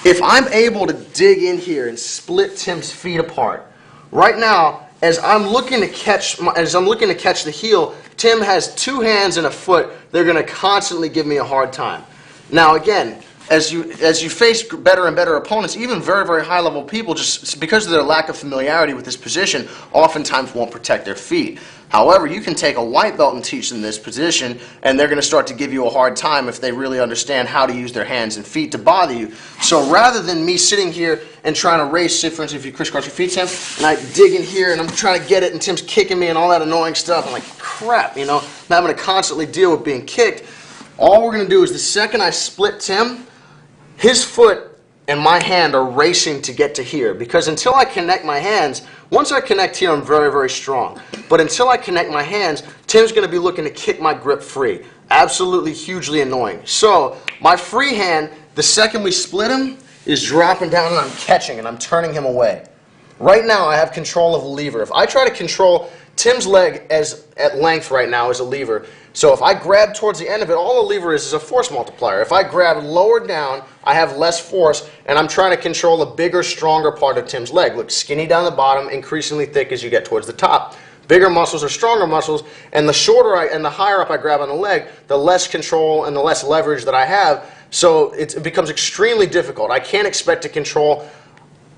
If I'm able to dig in here and split Tim's feet apart, right now, as I'm looking to catch the heel, Tim has two hands and a foot. They're going to constantly give me a hard time. Now, again, as you face better and better opponents, even very, very high-level people, just because of their lack of familiarity with this position, oftentimes won't protect their feet. However, you can take a white belt and teach them this position, and they're going to start to give you a hard time if they really understand how to use their hands and feet to bother you. So rather than me sitting here and trying to race, say for instance if you crisscross your feet, Tim, and I dig in here and I'm trying to get it and Tim's kicking me and all that annoying stuff, I'm like, crap, I'm having to constantly deal with being kicked. All we're going to do is the second I split Tim, his foot and my hand are racing to get to here, because until I connect my hands, once I connect here, I'm very, very strong. But until I connect my hands, Tim's going to be looking to kick my grip free. Absolutely hugely annoying. So my free hand, the second we split him, is dropping down and I'm catching and I'm turning him away. Right now I have control of a lever. If I try to control Tim's leg at length right now is a lever. So if I grab towards the end of it, all the lever is a force multiplier. If I grab lower down, I have less force, and I'm trying to control a bigger, stronger part of Tim's leg. Look, skinny down the bottom, increasingly thick as you get towards the top. Bigger muscles are stronger muscles, and the shorter and the higher up I grab on the leg, the less control and the less leverage that I have. So it becomes extremely difficult. I can't expect to control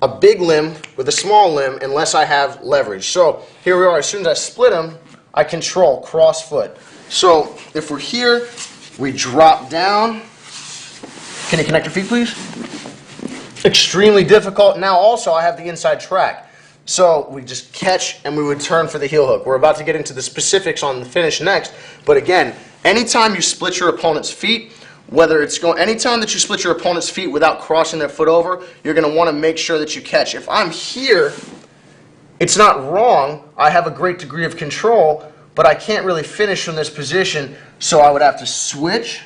a big limb with a small limb unless I have leverage. So here we are. As soon as I split him, I control cross foot. So if we're here, we drop down. Can you connect your feet, please? Extremely difficult. Now also I have the inside track. So we just catch and we would turn for the heel hook. We're about to get into the specifics on the finish next. But again, anytime you split your opponent's feet, anytime that you split your opponent's feet without crossing their foot over, you're going to want to make sure that you catch. If I'm here, it's not wrong. I have a great degree of control, but I can't really finish from this position, so I would have to switch.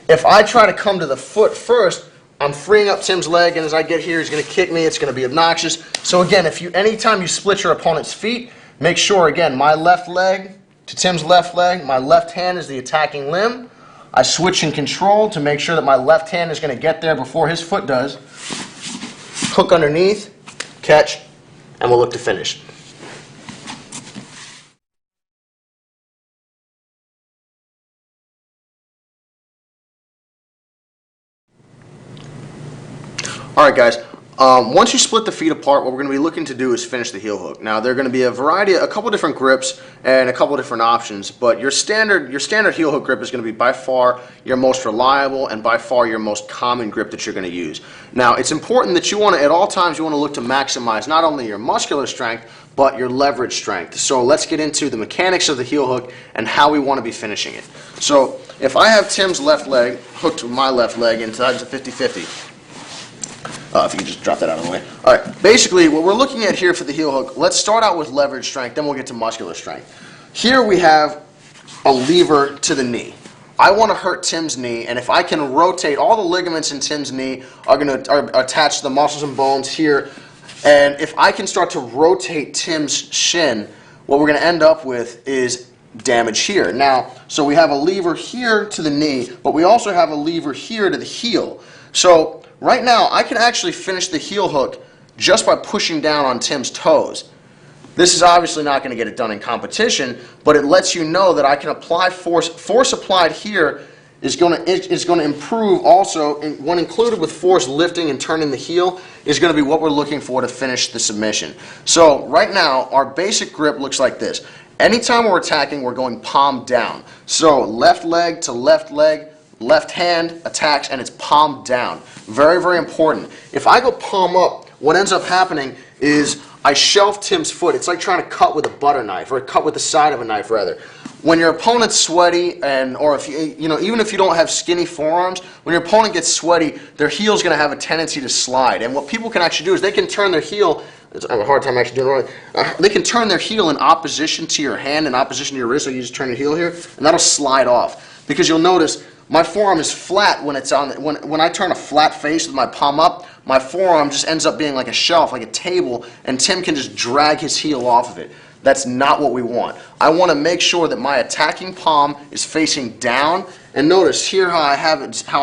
If I try to come to the foot first, I'm freeing up Tim's leg, and as I get here, he's going to kick me. It's going to be obnoxious. So again, anytime you split your opponent's feet, make sure, again, my left leg to Tim's left leg, my left hand is the attacking limb. I switch in control to make sure that my left hand is going to get there before his foot does. Hook underneath, catch, and we'll look to finish. All right, guys. Once you split the feet apart, what we're going to be looking to do is finish the heel hook. Now, there are going to be a couple different grips and a couple different options, but your standard heel hook grip is going to be by far your most reliable and by far your most common grip that you're going to use. Now, it's important that at all times, you want to look to maximize not only your muscular strength, but your leverage strength. So let's get into the mechanics of the heel hook and how we want to be finishing it. So if I have Tim's left leg hooked to my left leg inside the 50-50, if you could just drop that out of the way. All right, basically what we're looking at here for the heel hook, let's start out with leverage strength, then we'll get to muscular strength. Here we have a lever to the knee. I want to hurt Tim's knee, and if I can rotate, all the ligaments in Tim's knee are attached to the muscles and bones here, and if I can start to rotate Tim's shin, what we're going to end up with is damage here. Now, so we have a lever here to the knee, but we also have a lever here to the heel. So right now, I can actually finish the heel hook just by pushing down on Tim's toes. This is obviously not going to get it done in competition, but it lets you know that I can apply force. Force applied here is going to improve also, and when included with force lifting and turning the heel, is going to be what we're looking for to finish the submission. So right now, our basic grip looks like this. Anytime we're attacking, we're going palm down. So left leg to left leg, left hand attacks, and it's palm down. Very, very important. If I go palm up, what ends up happening is I shelf Tim's foot. It's like trying to cut with a butter knife, or cut with the side of a knife, rather. When your opponent's sweaty, or if even if you don't have skinny forearms, when your opponent gets sweaty, their heel's going to have a tendency to slide. And what people can actually do is they can turn their heel. I have a hard time actually doing it. They can turn their heel in opposition to your hand, in opposition to your wrist. So you just turn your heel here, and that'll slide off. Because you'll notice my forearm is flat when it's on. When I turn a flat face with my palm up, my forearm just ends up being like a shelf, like a table, and Tim can just drag his heel off of it. That's not what we want. I want to make sure that my attacking palm is facing down. And notice here how I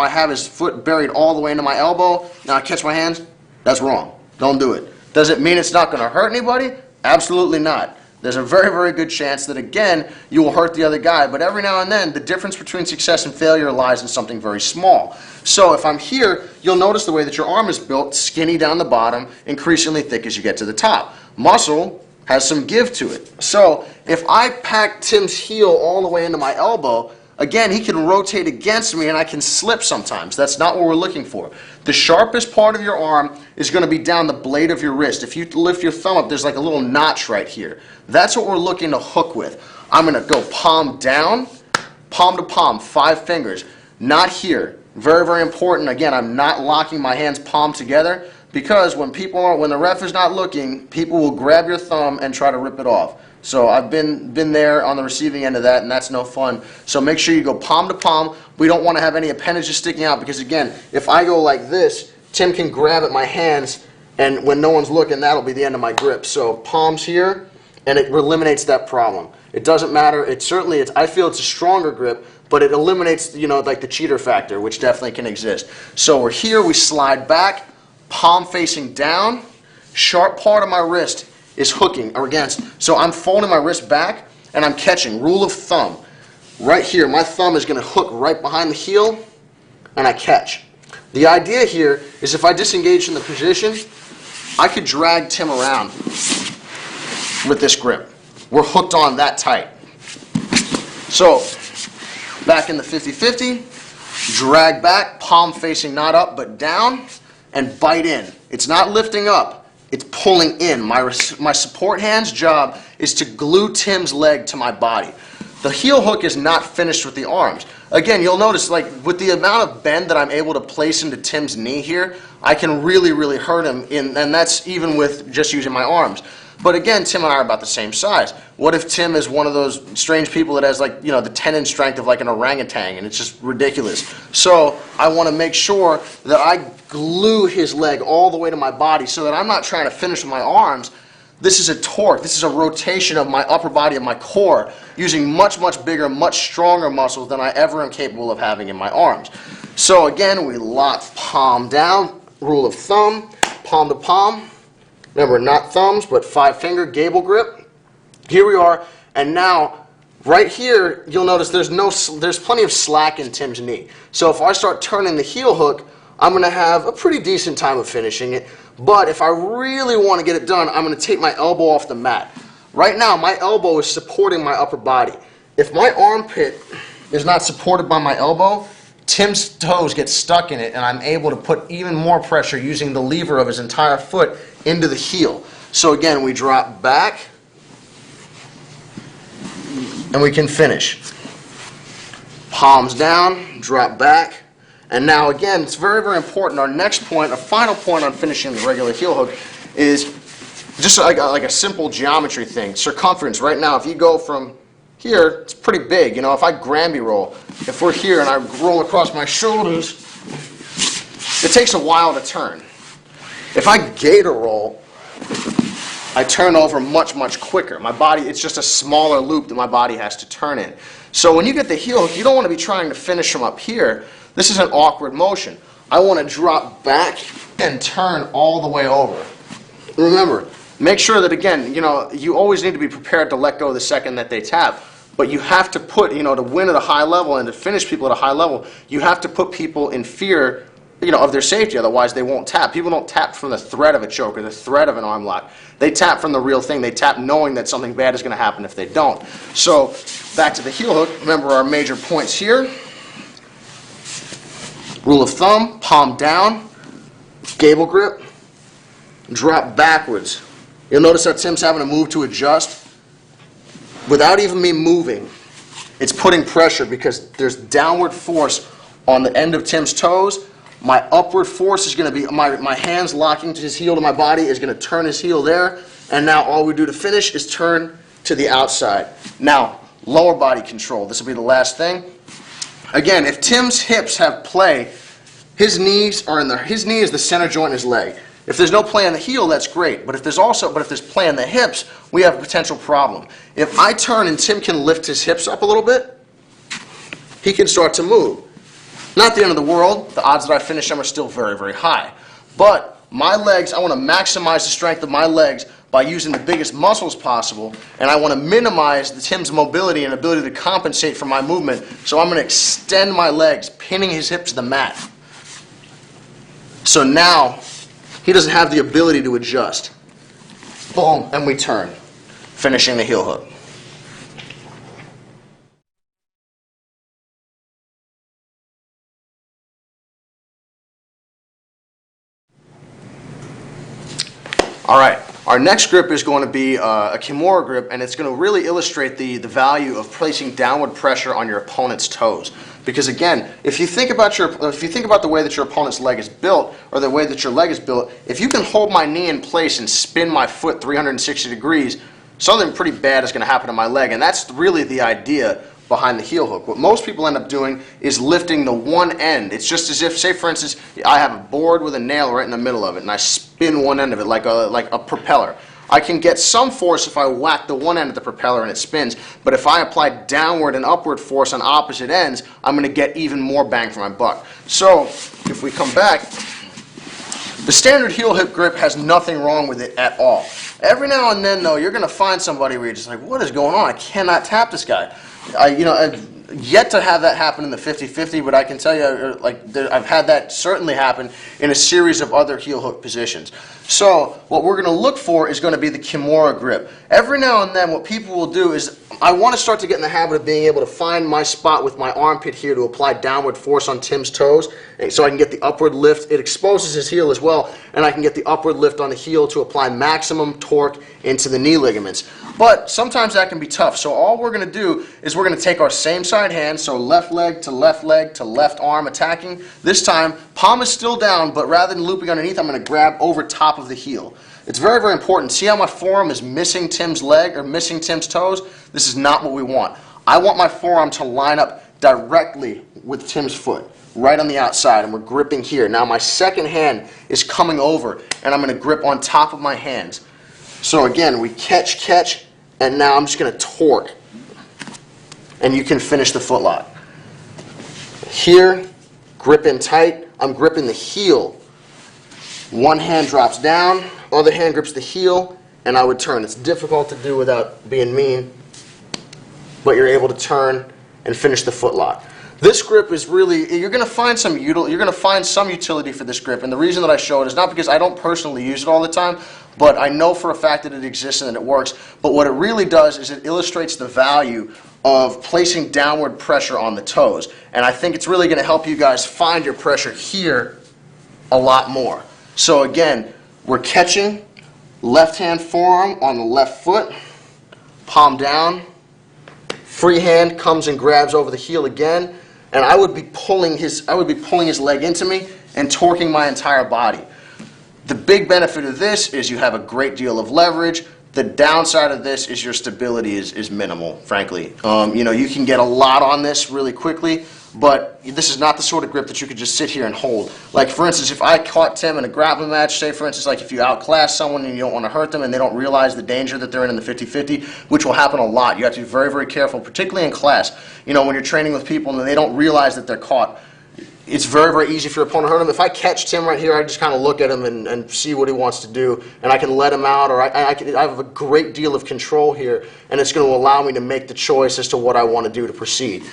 have his foot buried all the way into my elbow. Now I catch my hands. That's wrong. Don't do it. Does it mean it's not going to hurt anybody? Absolutely not. There's a very, very good chance that, again, you will hurt the other guy. But every now and then, the difference between success and failure lies in something very small. So if I'm here, you'll notice the way that your arm is built, skinny down the bottom, increasingly thick as you get to the top. Muscle has some give to it. So if I pack Tim's heel all the way into my elbow, again, he can rotate against me and I can slip sometimes. That's not what we're looking for. The sharpest part of your arm is going to be down the blade of your wrist. If you lift your thumb up, there's like a little notch right here. That's what we're looking to hook with. I'm going to go palm down, palm to palm, 5 fingers. Not here. Very, very important. Again, I'm not locking my hands palm together, because when the ref is not looking, people will grab your thumb and try to rip it off. So I've been there on the receiving end of that, and that's no fun. So make sure you go palm to palm. We don't want to have any appendages sticking out, because again, if I go like this, Tim can grab at my hands, and when no one's looking, that'll be the end of my grip. So palms here, and it eliminates that problem. It doesn't matter. I feel it's a stronger grip, but it eliminates, like the cheater factor, which definitely can exist. So we're here, we slide back, palm facing down, sharp part of my wrist is hooking or against. So I'm folding my wrist back and I'm catching. Rule of thumb. Right here, my thumb is going to hook right behind the heel and I catch. The idea here is if I disengage from the position, I could drag Tim around with this grip. We're hooked on that tight. So back in the 50-50, drag back, palm facing not up but down, and bite in. It's not lifting up, it's pulling in. My support hand's job is to glue Tim's leg to my body. The heel hook is not finished with the arms. Again, you'll notice, like, with the amount of bend that I'm able to place into Tim's knee here, I can really, really hurt him, and that's even with just using my arms. But again, Tim and I are about the same size. What if Tim is one of those strange people that has, like, the tendon strength of like an orangutan, and it's just ridiculous? So I want to make sure that I glue his leg all the way to my body so that I'm not trying to finish with my arms. This is a torque. This is a rotation of my upper body, of my core, using much, much bigger, much stronger muscles than I ever am capable of having in my arms. So again, we lock palm down, rule of thumb, palm to palm. Remember, not thumbs, but 5-finger gable grip. Here we are, and now, right here, you'll notice there's plenty of slack in Tim's knee. So if I start turning the heel hook, I'm going to have a pretty decent time of finishing it. But if I really want to get it done, I'm going to take my elbow off the mat. Right now, my elbow is supporting my upper body. If my armpit is not supported by my elbow, Tim's toes get stuck in it, and I'm able to put even more pressure using the lever of his entire foot into the heel. So again, we drop back, and we can finish. Palms down, drop back, and now again, it's very, very important. Our next point, a final point on finishing the regular heel hook is just like a simple geometry thing. Circumference. Right now, if you go from here, it's pretty big. You know, if I Granby roll, if we're here and I roll across my shoulders, it takes a while to turn. If I gator roll, I turn over much, much quicker. My body, it's just a smaller loop that my body has to turn in. So when you get the heel hook, you don't want to be trying to finish from up here. This is an awkward motion. I want to drop back and turn all the way over. Remember, make sure that, again, you know, you always need to be prepared to let go the second that they tap. But you have to put, you know, to win at a high level and to finish people at a high level, you have to put people in fear, you know, of their safety. Otherwise, they won't tap. People don't tap from the threat of a choke or the threat of an arm lock. They tap from the real thing. They tap knowing that something bad is going to happen if they don't. So back to the heel hook. Remember our major points here. Rule of thumb, palm down, gable grip, drop backwards. You'll notice that Tim's having to move to adjust. Without even me moving, it's putting pressure because there's downward force on the end of Tim's toes. My upward force is going to be, my hands locking to his heel to my body is going to turn his heel there. And now all we do to finish is turn to the outside. Now, lower body control. This will be the last thing. Again, if Tim's hips have play, his knees are his knee is the center joint in his leg. If there's no play on the heel, that's great. But if there's play on the hips, we have a potential problem. If I turn and Tim can lift his hips up a little bit, he can start to move. Not the end of the world. The odds that I finish him are still very, very high. But my legs, I want to maximize the strength of my legs by using the biggest muscles possible, and I want to minimize Tim's mobility and ability to compensate for my movement. So I'm going to extend my legs, pinning his hips to the mat. So now he doesn't have the ability to adjust. Boom, and we turn, finishing the heel hook. All right, our next grip is going to be a Kimura grip, and it's going to really illustrate the value of placing downward pressure on your opponent's toes. Because again, if you think about the way that your opponent's leg is built, or the way that your leg is built, if you can hold my knee in place and spin my foot 360 degrees, something pretty bad is going to happen to my leg, and that's really the idea behind the heel hook. What most people end up doing is lifting the one end. It's just as if, say for instance, I have a board with a nail right in the middle of it, and I spin one end of it like a propeller. I can get some force if I whack the one end of the propeller and it spins, but if I apply downward and upward force on opposite ends, I'm going to get even more bang for my buck. So if we come back, the standard heel hook grip has nothing wrong with it at all. Every now and then, though, you're going to find somebody where you're just like, what is going on? I cannot tap this guy. I've yet to have that happen in the 50-50, but I can tell you, I've had that certainly happen in a series of other heel hook positions. So what we're going to look for is going to be the Kimura grip. Every now and then what people will do is, I want to start to get in the habit of being able to find my spot with my armpit here to apply downward force on Tim's toes, so I can get the upward lift. It exposes his heel as well, and I can get the upward lift on the heel to apply maximum torque into the knee ligaments. But sometimes that can be tough, so all we're going to do is we're going to take our same side hand, so left leg to left arm attacking. This time, palm is still down, but rather than looping underneath, I'm going to grab over top of the heel. It's very, very important. See how my forearm is missing Tim's leg or missing Tim's toes? This is not what we want. I want my forearm to line up directly with Tim's foot, right on the outside, and we're gripping here. Now my second hand is coming over, and I'm going to grip on top of my hands. So again, we catch, and now I'm just going to torque, and you can finish the foot lock. Here, grip in tight. I'm gripping the heel. One hand drops down, other hand grips the heel, and I would turn. It's difficult to do without being mean, but you're able to turn and finish the foot lock. This grip is really, you're going to find some utility for this grip, and the reason that I show it is not because I don't personally use it all the time, but I know for a fact that it exists and that it works. But what it really does is it illustrates the value of placing downward pressure on the toes, and I think it's really going to help you guys find your pressure here a lot more. So again, we're catching, left hand forearm on the left foot, palm down, free hand comes and grabs over the heel again, and I would be pulling his leg into me and torquing my entire body. The big benefit of this is you have a great deal of leverage. The downside of this is your stability is minimal, frankly. You can get a lot on this really quickly, but this is not the sort of grip that you could just sit here and hold. Like, for instance, if I caught Tim in a grappling match, say, for instance, like if you outclass someone and you don't want to hurt them and they don't realize the danger that they're in the 50-50, which will happen a lot. You have to be very, very careful, particularly in class. When you're training with people and they don't realize that they're caught, it's very, very easy for your opponent to hurt him. If I catch Tim right here, I just kind of look at him and see what he wants to do, and I can let him out, or I have a great deal of control here, and it's going to allow me to make the choice as to what I want to do to proceed.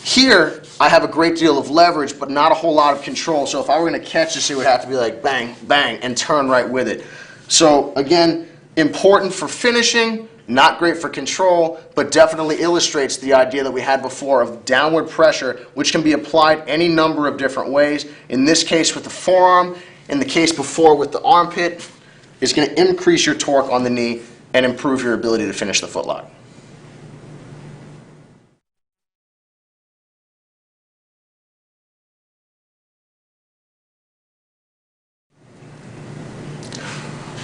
Here, I have a great deal of leverage, but not a whole lot of control, so if I were going to catch this, it would have to be like bang, bang, and turn right with it. So again, important for finishing, not great for control, but definitely illustrates the idea that we had before of downward pressure, which can be applied any number of different ways. In this case with the forearm, in the case before with the armpit, is going to increase your torque on the knee and improve your ability to finish the footlock.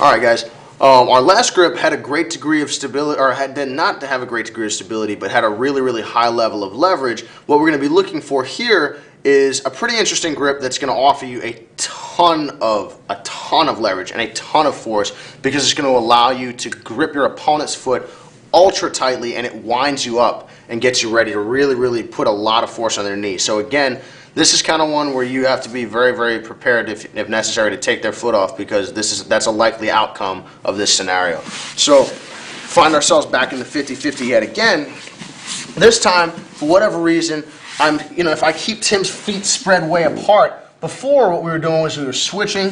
All right, guys. Our last grip had a great degree of stability, or did not have a great degree of stability, but had a really, really high level of leverage. What we're going to be looking for here is a pretty interesting grip that's going to offer you a ton of leverage and a ton of force, because it's going to allow you to grip your opponent's foot ultra tightly, and it winds you up and gets you ready to really, really put a lot of force on their knee. So again, this is kind of one where you have to be very, very prepared if necessary to take their foot off, because that's a likely outcome of this scenario. So find ourselves back in the 50-50 yet again. This time, for whatever reason, if I keep Tim's feet spread way apart, before what we were doing was we were switching,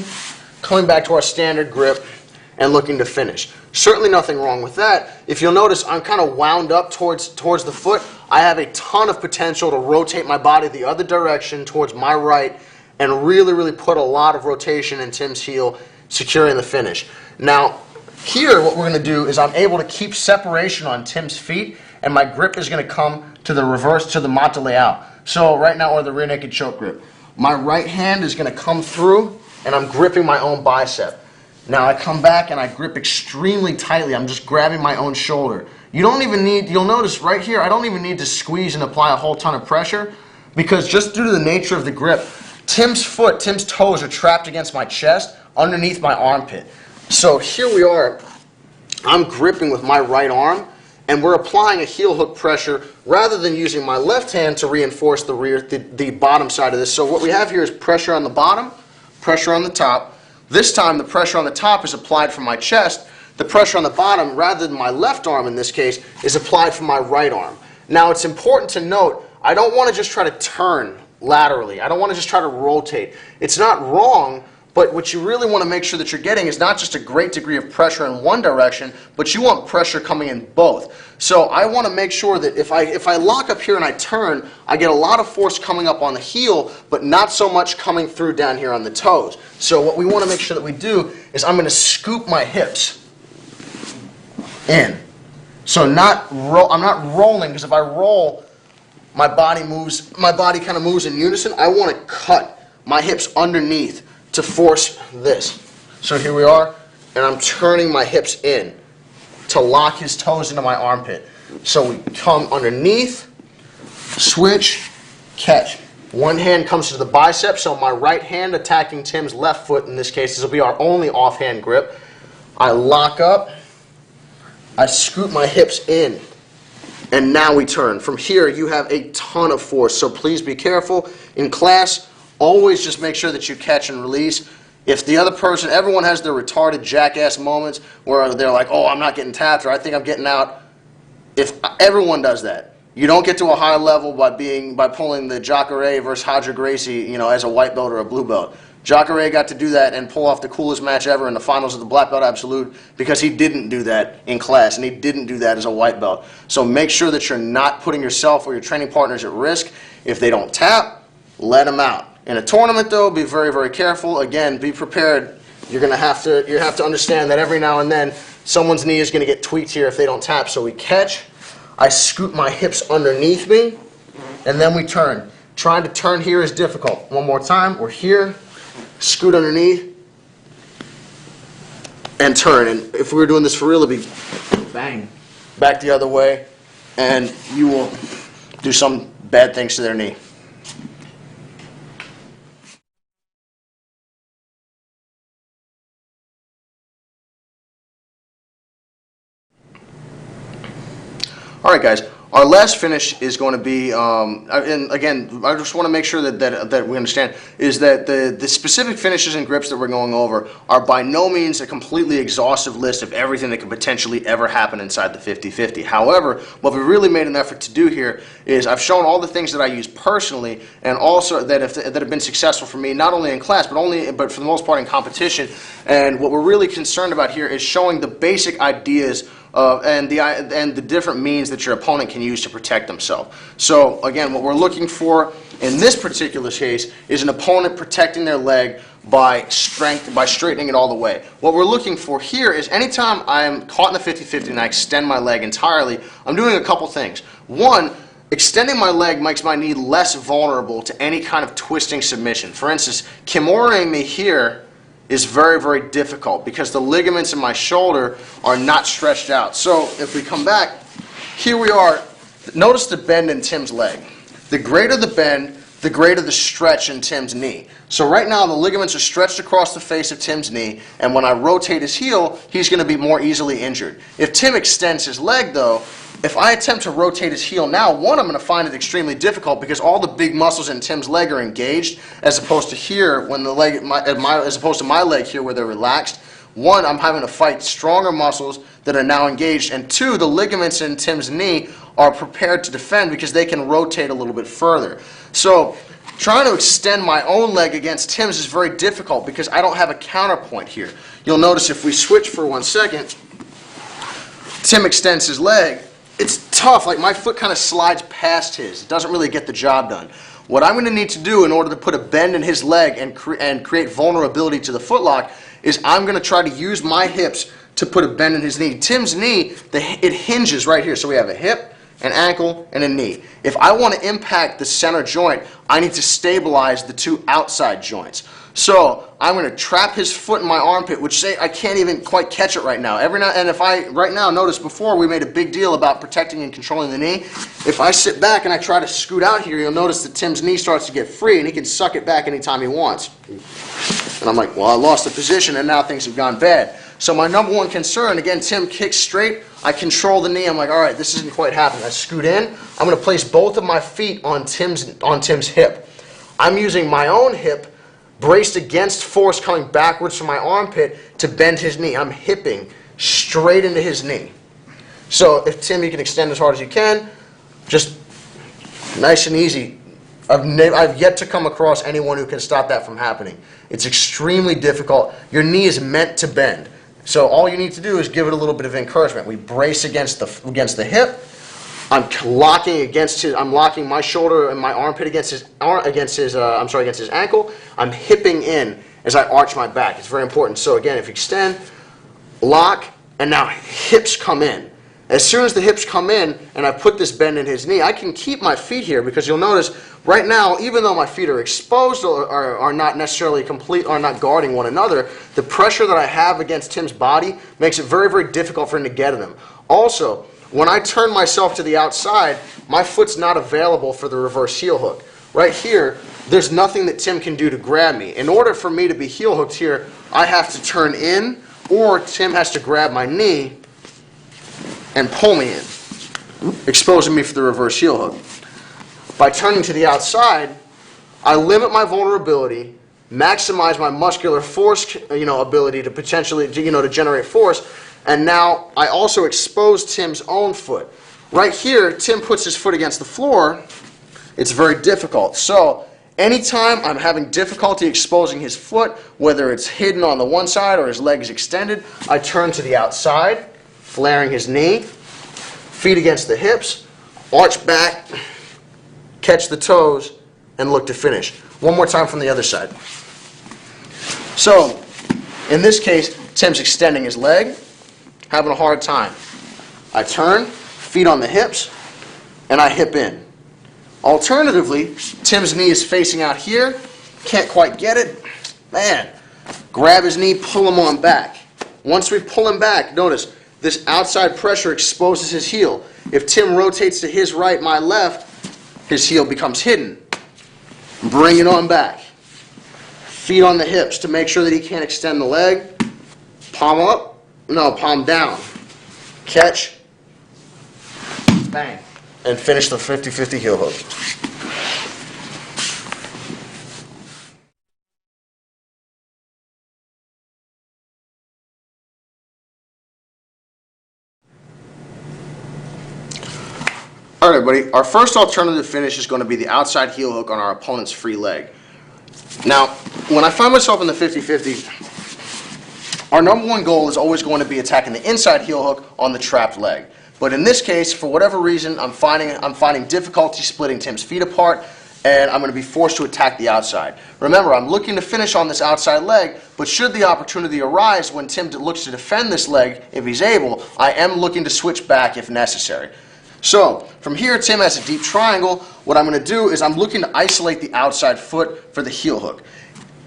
coming back to our standard grip, and looking to finish. Certainly nothing wrong with that. If you'll notice, I'm kind of wound up towards the foot. I have a ton of potential to rotate my body the other direction towards my right and really, really put a lot of rotation in Tim's heel, securing the finish. Now, here what we're going to do is I'm able to keep separation on Tim's feet, and my grip is going to come to the reverse, to the mat de layout. So right now, or the rear naked choke grip. My right hand is going to come through, and I'm gripping my own bicep. Now I come back and I grip extremely tightly. I'm just grabbing my own shoulder. You'll notice right here, I don't even need to squeeze and apply a whole ton of pressure, because just due to the nature of the grip, Tim's toes are trapped against my chest, underneath my armpit. So here we are, I'm gripping with my right arm, and we're applying a heel hook pressure rather than using my left hand to reinforce the bottom side of this. So what we have here is pressure on the bottom, pressure on the top. This time the pressure on the top is applied from my chest. The pressure on the bottom, rather than my left arm in this case, is applied from my right arm. Now it's important to note, I don't want to just try to turn laterally. I don't want to just try to rotate. It's not wrong, but what you really want to make sure that you're getting is not just a great degree of pressure in one direction, but you want pressure coming in both. So I want to make sure that if I lock up here and I turn, I get a lot of force coming up on the heel, but not so much coming through down here on the toes. So what we want to make sure that we do is I'm going to scoop my hips in. So I'm not rolling, because if I roll, my body kind of moves in unison. I want to cut my hips underneath to force this. So here we are, and I'm turning my hips in to lock his toes into my armpit. So we come underneath, switch, catch. One hand comes to the bicep, so my right hand attacking Tim's left foot. In this case, this will be our only offhand grip. I lock up, I scoop my hips in, and now we turn. From here, you have a ton of force, so please be careful. In class, always just make sure that you catch and release. If the other person, everyone has their retarded jackass moments where they're like, oh, I'm not getting tapped, or I think I'm getting out. If everyone does that, You don't get to a high level by pulling the Jacare versus Roger Gracie, as a white belt or a blue belt. Jacare got to do that and pull off the coolest match ever in the finals of the Black Belt Absolute because he didn't do that in class, and he didn't do that as a white belt. So make sure that you're not putting yourself or your training partners at risk. If they don't tap, let them out. In a tournament, though, be very, very careful. Again, be prepared. You have to understand that every now and then someone's knee is going to get tweaked here if they don't tap. So we catch. I scoot my hips underneath me, and then we turn. Trying to turn here is difficult. One more time. We're here. Scoot underneath and turn. And if we were doing this for real, it'd be bang, back the other way, and you will do some bad things to their knee. All right, guys. Our last finish is going to be, and again, I just want to make sure that we understand, is that the specific finishes and grips that we're going over are by no means a completely exhaustive list of everything that could potentially ever happen inside the 50-50. However, what we really made an effort to do here is I've shown all the things that I use personally and also that have been successful for me, not only in class, but for the most part in competition. And what we're really concerned about here is showing the basic ideas and the different means that your opponent can use to protect themselves. So again, what we're looking for in this particular case is an opponent protecting their leg by straightening it all the way. What we're looking for here is anytime I'm caught in the 50-50 and I extend my leg entirely, I'm doing a couple things. One, extending my leg makes my knee less vulnerable to any kind of twisting submission. For instance, Kimura-ing me here is very, very difficult because the ligaments in my shoulder are not stretched out. So if we come back, here we are. Notice the bend in Tim's leg. The greater the bend, the greater the stretch in Tim's knee. So right now the ligaments are stretched across the face of Tim's knee, and when I rotate his heel, he's going to be more easily injured. If Tim extends his leg, though, if I attempt to rotate his heel now, one, I'm going to find it extremely difficult because all the big muscles in Tim's leg are engaged, as opposed to here when the leg, as opposed to my leg here where they're relaxed. One, I'm having to fight stronger muscles that are now engaged, and two, the ligaments in Tim's knee are prepared to defend because they can rotate a little bit further. So trying to extend my own leg against Tim's is very difficult because I don't have a counterpoint here. You'll notice if we switch for 1 second, Tim extends his leg. It's tough, like my foot kind of slides past his. It doesn't really get the job done. What I'm going to need to do in order to put a bend in his leg and create vulnerability to the footlock is I'm going to try to use my hips to put a bend in his knee. Tim's knee, it hinges right here. So we have a hip, an ankle, and a knee. If I want to impact the center joint, I need to stabilize the two outside joints. So I'm going to trap his foot in my armpit, which I can't even quite catch it right now. Right now, notice before we made a big deal about protecting and controlling the knee. If I sit back and I try to scoot out here, you'll notice that Tim's knee starts to get free and he can suck it back anytime he wants. And I'm like, well, I lost the position and now things have gone bad. So my number one concern, again, Tim kicks straight, I control the knee, I'm like, all right, this isn't quite happening. I scoot in, I'm going to place both of my feet on Tim's hip. I'm using my own hip braced against force coming backwards from my armpit to bend his knee. I'm hipping straight into his knee. So if Tim, you can extend as hard as you can, just nice and easy. I've yet to come across anyone who can stop that from happening. It's extremely difficult. Your knee is meant to bend. So all you need to do is give it a little bit of encouragement. We brace against the hip. I'm locking my shoulder and my armpit against his ankle. I'm hipping in as I arch my back. It's very important. So again, if you extend, lock, and now hips come in. As soon as the hips come in and I put this bend in his knee, I can keep my feet here because you'll notice right now, even though my feet are exposed or are not necessarily complete, are not guarding one another, the pressure that I have against Tim's body makes it very, very difficult for him to get at them. Also, when I turn myself to the outside, my foot's not available for the reverse heel hook. Right here, there's nothing that Tim can do to grab me. In order for me to be heel hooked here, I have to turn in, or Tim has to grab my knee and pull me in, exposing me for the reverse heel hook. By turning to the outside, I limit my vulnerability, maximize my muscular force, ability to potentially, to generate force, and now I also expose Tim's own foot. Right here, Tim puts his foot against the floor. It's very difficult. So anytime I'm having difficulty exposing his foot, whether it's hidden on the one side or his leg is extended, I turn to the outside, flaring his knee, feet against the hips, arch back, catch the toes, and look to finish. One more time from the other side. So, in this case, Tim's extending his leg, having a hard time. I turn, feet on the hips, and I hip in. Alternatively, Tim's knee is facing out here, can't quite get it. Man, grab his knee, pull him on back. Once we pull him back, notice this outside pressure exposes his heel. If Tim rotates to his right, my left, his heel becomes hidden. Bring it on back. Feet on the hips to make sure that he can't extend the leg. Palm up, no, palm down. Catch, bang, and finish the 50-50 heel hook. All right, everybody, our first alternative finish is going to be the outside heel hook on our opponent's free leg. Now, when I find myself in the 50-50, our number one goal is always going to be attacking the inside heel hook on the trapped leg. But in this case, for whatever reason, I'm finding difficulty splitting Tim's feet apart, and I'm going to be forced to attack the outside. Remember, I'm looking to finish on this outside leg, but should the opportunity arise when Tim looks to defend this leg, if he's able, I am looking to switch back if necessary. So, from here, Tim has a deep triangle. What I'm going to do is I'm looking to isolate the outside foot for the heel hook.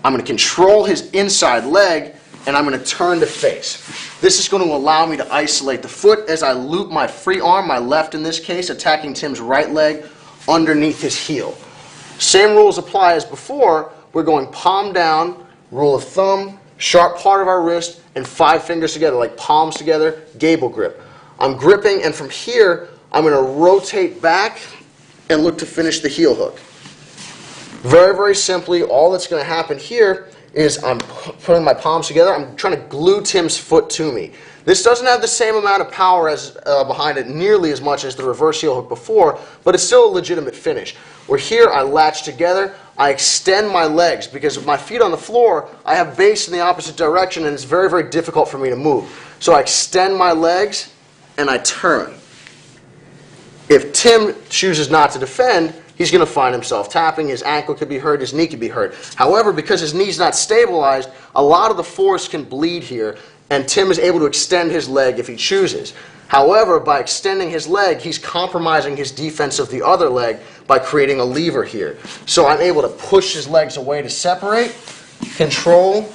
I'm going to control his inside leg, and I'm going to turn to face. This is going to allow me to isolate the foot as I loop my free arm, my left in this case, attacking Tim's right leg underneath his heel. Same rules apply as before. We're going palm down, rule of thumb, sharp part of our wrist, and 5 fingers together, like palms together, gable grip. I'm gripping, and from here, I'm going to rotate back and look to finish the heel hook. Very, very simply, all that's going to happen here is I'm putting my palms together. I'm trying to glue Tim's foot to me. This doesn't have the same amount of power as behind it, nearly as much as the reverse heel hook before, but it's still a legitimate finish. Where here I latch together, I extend my legs because with my feet on the floor, I have base in the opposite direction and it's very, very difficult for me to move. So I extend my legs and I turn. If Tim chooses not to defend, he's going to find himself tapping. His ankle could be hurt, his knee could be hurt. However, because his knee's not stabilized, a lot of the force can bleed here, and Tim is able to extend his leg if he chooses. However, by extending his leg, he's compromising his defense of the other leg by creating a lever here. So I'm able to push his legs away to separate, control,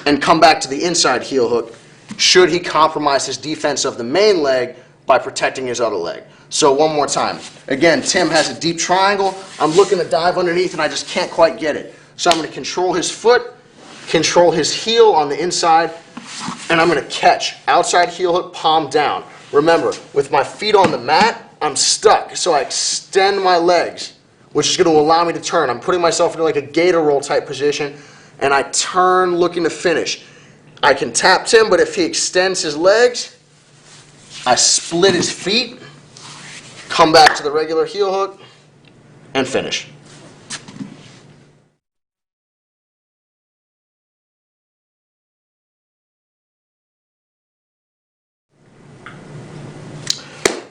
and come back to the inside heel hook should he compromise his defense of the main leg by protecting his other leg. So one more time. Again, Tim has a deep triangle. I'm looking to dive underneath and I just can't quite get it. So I'm going to control his foot, control his heel on the inside, and I'm going to catch. Outside heel hook, palm down. Remember, with my feet on the mat, I'm stuck. So I extend my legs, which is going to allow me to turn. I'm putting myself into like a gator roll type position, and I turn looking to finish. I can tap Tim, but if he extends his legs, I split his feet, come back to the regular heel hook, and finish.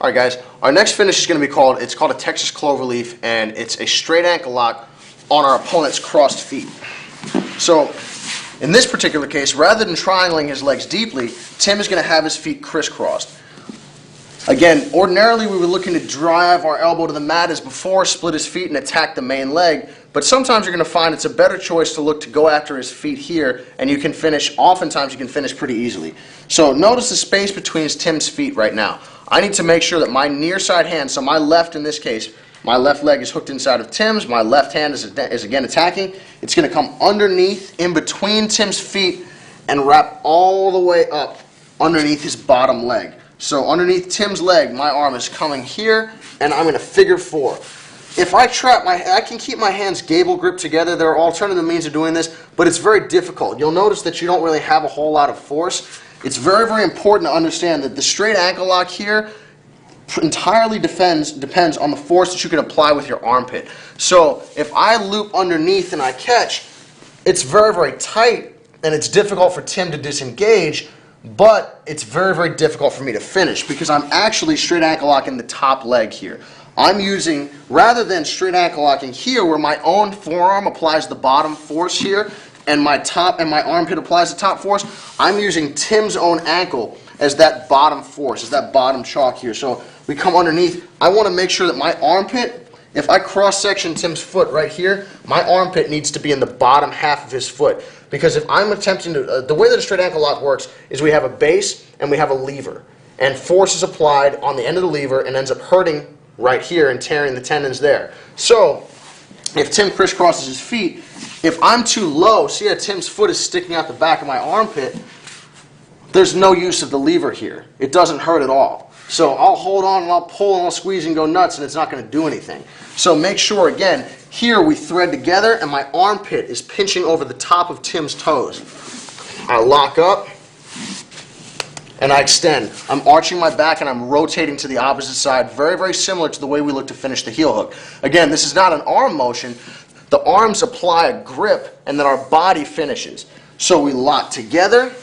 All right, guys, our next finish is going to be called a Texas Cloverleaf, and it's a straight ankle lock on our opponent's crossed feet. So in this particular case, rather than triangling his legs deeply, Tim is going to have his feet crisscrossed. Again, ordinarily we were looking to drive our elbow to the mat as before, split his feet and attack the main leg, but sometimes you're going to find it's a better choice to look to go after his feet here, and you can finish, oftentimes you can finish pretty easily. So notice the space between Tim's feet right now. I need to make sure that my near side hand, so my left in this case, my left leg is hooked inside of Tim's, my left hand is again attacking. It's going to come underneath, in between Tim's feet, and wrap all the way up underneath his bottom leg. So underneath Tim's leg, my arm is coming here, and I'm in a figure four. If I trap I can keep my hands gable grip together. There are alternative means of doing this, but it's very difficult. You'll notice that you don't really have a whole lot of force. It's very, very important to understand that the straight ankle lock here, entirely depends on the force that you can apply with your armpit. So if I loop underneath and I catch, it's very, very tight and it's difficult for Tim to disengage, but it's very, very difficult for me to finish because I'm actually straight ankle locking the top leg here. I'm using, rather than straight ankle locking here where my own forearm applies the bottom force here and my armpit applies the top force, I'm using Tim's own ankle as that bottom force, as that bottom chalk here. So we come underneath. I want to make sure that my armpit, if I cross-section Tim's foot right here, my armpit needs to be in the bottom half of his foot. Because if I'm attempting to, the way that a straight ankle lock works is we have a base and we have a lever. And force is applied on the end of the lever and ends up hurting right here and tearing the tendons there. So if Tim crisscrosses his feet, if I'm too low, see how Tim's foot is sticking out the back of my armpit, there's no use of the lever here. It doesn't hurt at all. So I'll hold on and I'll pull and I'll squeeze and go nuts and it's not going to do anything. So make sure, again, here we thread together and my armpit is pinching over the top of Tim's toes. I lock up and I extend. I'm arching my back and I'm rotating to the opposite side, very, very similar to the way we look to finish the heel hook. Again, this is not an arm motion. The arms apply a grip and then our body finishes. So we lock together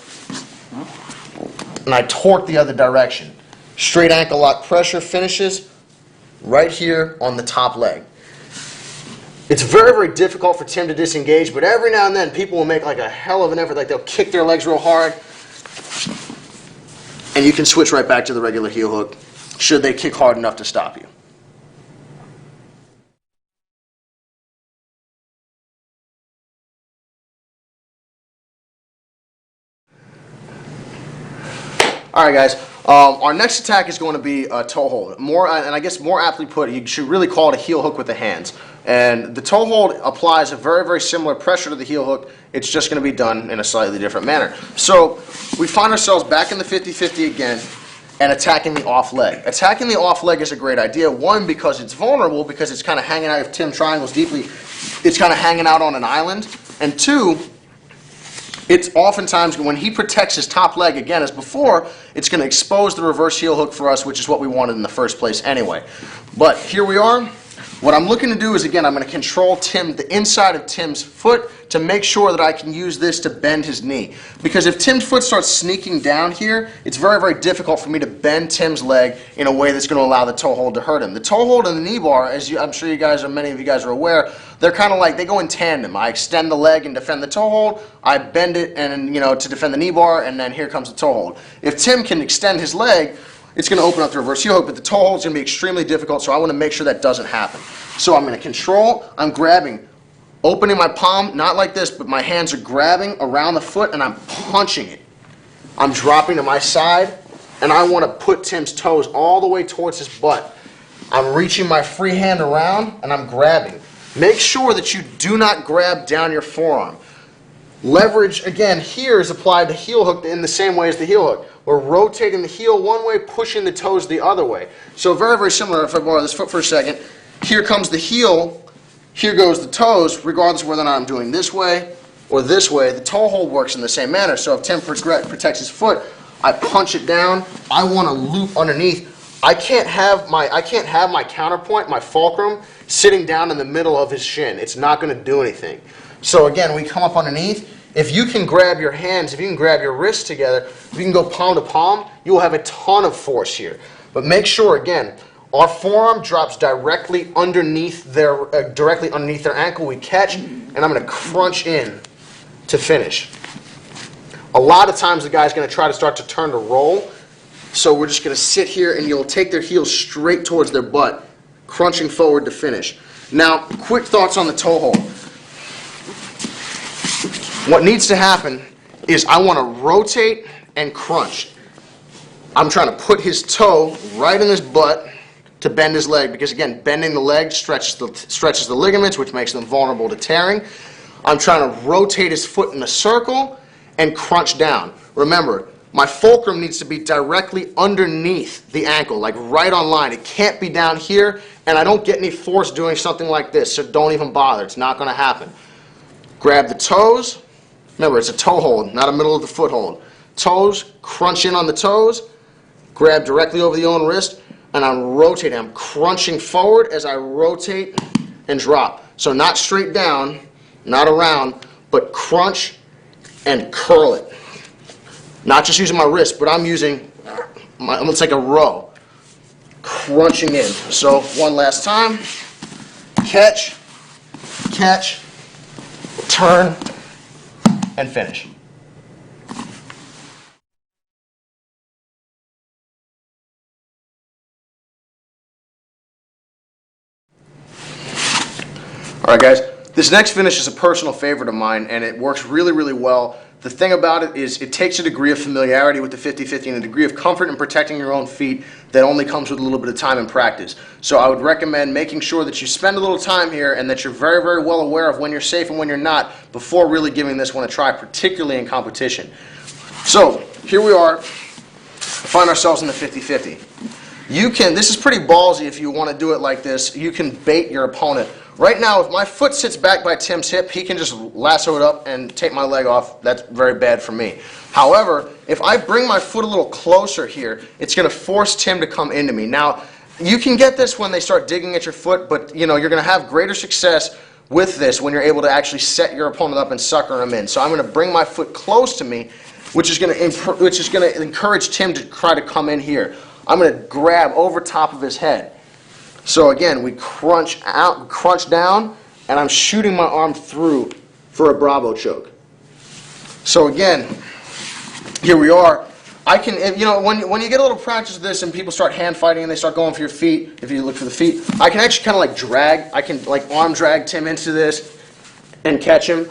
and I torque the other direction. Straight ankle lock pressure finishes right here on the top leg. It's very, very difficult for Tim to disengage, but every now and then people will make like a hell of an effort, like they'll kick their legs real hard, and you can switch right back to the regular heel hook should they kick hard enough to stop you. All right, guys. Our next attack is going to be a toe hold. And I guess more aptly put, you should really call it a heel hook with the hands. And the toe hold applies a very, very similar pressure to the heel hook. It's just going to be done in a slightly different manner. So we find ourselves back in the 50-50 again and attacking the off leg. Attacking the off leg is a great idea. One, because it's vulnerable, because it's kind of hanging out. If Tim triangles deeply, it's kind of hanging out on an island. And two, it's oftentimes when he protects his top leg, again, as before, it's going to expose the reverse heel hook for us, which is what we wanted in the first place anyway. But here we are. What I'm looking to do is, again, I'm going to control the inside of Tim's foot to make sure that I can use this to bend his knee. Because if Tim's foot starts sneaking down here, it's very, very difficult for me to bend Tim's leg in a way that's going to allow the toe hold to hurt him. The toe hold and the knee bar, as I'm sure many of you guys are aware, they're kind of like, they go in tandem. I extend the leg and defend the toe hold, I bend it and to defend the knee bar, and then here comes the toe hold. If Tim can extend his leg, it's going to open up the reverse heel hook, but the toe hold is going to be extremely difficult, so I want to make sure that doesn't happen. So I'm going to control, I'm grabbing, opening my palm, not like this, but my hands are grabbing around the foot and I'm punching it. I'm dropping to my side, and I want to put Tim's toes all the way towards his butt. I'm reaching my free hand around and I'm grabbing. Make sure that you do not grab down your forearm. Leverage, again, here is applied to heel hook in the same way as the heel hook. We're rotating the heel one way, pushing the toes the other way. So very, very similar. If I borrow this foot for a second, here comes the heel, here goes the toes, regardless of whether or not I'm doing this way or this way. The toe hold works in the same manner. So if Tim protects his foot, I punch it down. I want to loop underneath. I can't have my counterpoint, my fulcrum, sitting down in the middle of his shin. It's not going to do anything. So again, we come up underneath. If you can grab your hands, if you can grab your wrists together, if you can go palm to palm, you will have a ton of force here. But make sure, again, our forearm drops directly underneath their ankle. We catch, and I'm going to crunch in to finish. A lot of times the guy's going to try to start to turn to roll. So we're just going to sit here, and you'll take their heels straight towards their butt, crunching forward to finish. Now, quick thoughts on the toe hold. What needs to happen is I want to rotate and crunch. I'm trying to put his toe right in his butt to bend his leg, because again, bending the leg stretches the ligaments, which makes them vulnerable to tearing. I'm trying to rotate his foot in a circle and crunch down. Remember, my fulcrum needs to be directly underneath the ankle, like right on line. It can't be down here, and I don't get any force doing something like this, so don't even bother. It's not going to happen. Grab the toes. Remember, it's a toe hold, not a middle of the foot hold. Toes, crunch in on the toes, grab directly over the own wrist. and I'm rotating. I'm crunching forward as I rotate and drop. So not straight down, not around, but crunch and curl it. Not just using my wrist, but I'm using almost like a row. Crunching in. So one last time. Catch, catch, turn, and finish. All right, guys, this next finish is a personal favorite of mine, and it works really, really well. The thing about it is it takes a degree of familiarity with the 50-50 and a degree of comfort in protecting your own feet that only comes with a little bit of time and practice. So I would recommend making sure that you spend a little time here and that you're very, very well aware of when you're safe and when you're not before really giving this one a try, particularly in competition. So here we are, find ourselves in the 50-50. You can, this is pretty ballsy if you want to do it like this, you can bait your opponent. Right now, if my foot sits back by Tim's hip, he can just lasso it up and take my leg off. That's very bad for me. However, if I bring my foot a little closer here, it's going to force Tim to come into me. Now, you can get this when they start digging at your foot, but you're going to have greater success with this when you're able to actually set your opponent up and sucker him in. So I'm going to bring my foot close to me, which is going to encourage Tim to try to come in here. I'm going to grab over top of his head. So again, we crunch down, and I'm shooting my arm through for a Bravo choke. So again, here we are. I can, when you get a little practice of this and people start hand fighting and they start going for your feet, if you look for the feet, I can actually kind of like drag. I can like arm drag Tim into this and catch him.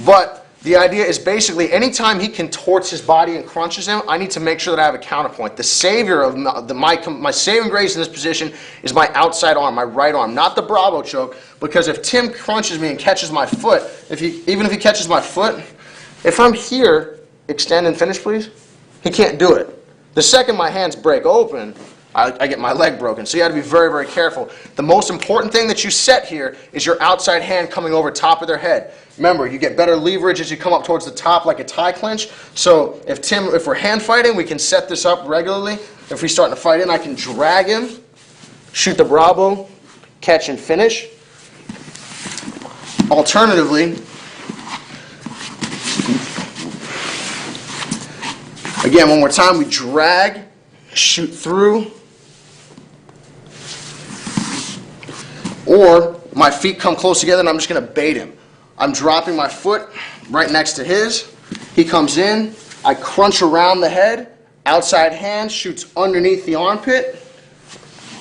But the idea is basically anytime he contorts his body and crunches him, I need to make sure that I have a counterpoint. The savior of my saving grace in this position is my outside arm, my right arm, not the Bravo choke, because if Tim crunches me and catches my foot, even if he catches my foot, if I'm here, extend and finish please, he can't do it. The second my hands break open, I get my leg broken. So you got to be very, very careful. The most important thing that you set here is your outside hand coming over top of their head. Remember, you get better leverage as you come up towards the top like a tie clinch. So if we're hand fighting, we can set this up regularly. If we're starting to fight in, I can drag him, shoot the Bravo, catch and finish. Alternatively, again, one more time, we drag, shoot through, or my feet come close together and I'm just going to bait him. I'm dropping my foot right next to his. He comes in. I crunch around the head. Outside hand shoots underneath the armpit.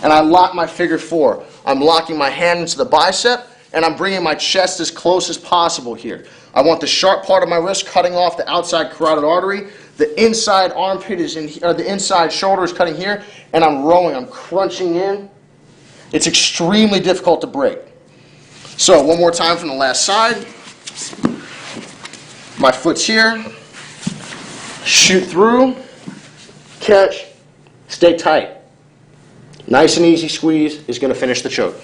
And I lock my figure four. I'm locking my hand into the bicep and I'm bringing my chest as close as possible here. I want the sharp part of my wrist cutting off the outside carotid artery. The inside armpit is in here, or the inside shoulder is cutting here, and I'm rowing. I'm crunching in. It's extremely difficult to break. So one more time from the last side. My foot's here. Shoot through. Catch. Stay tight. Nice and easy squeeze is going to finish the choke.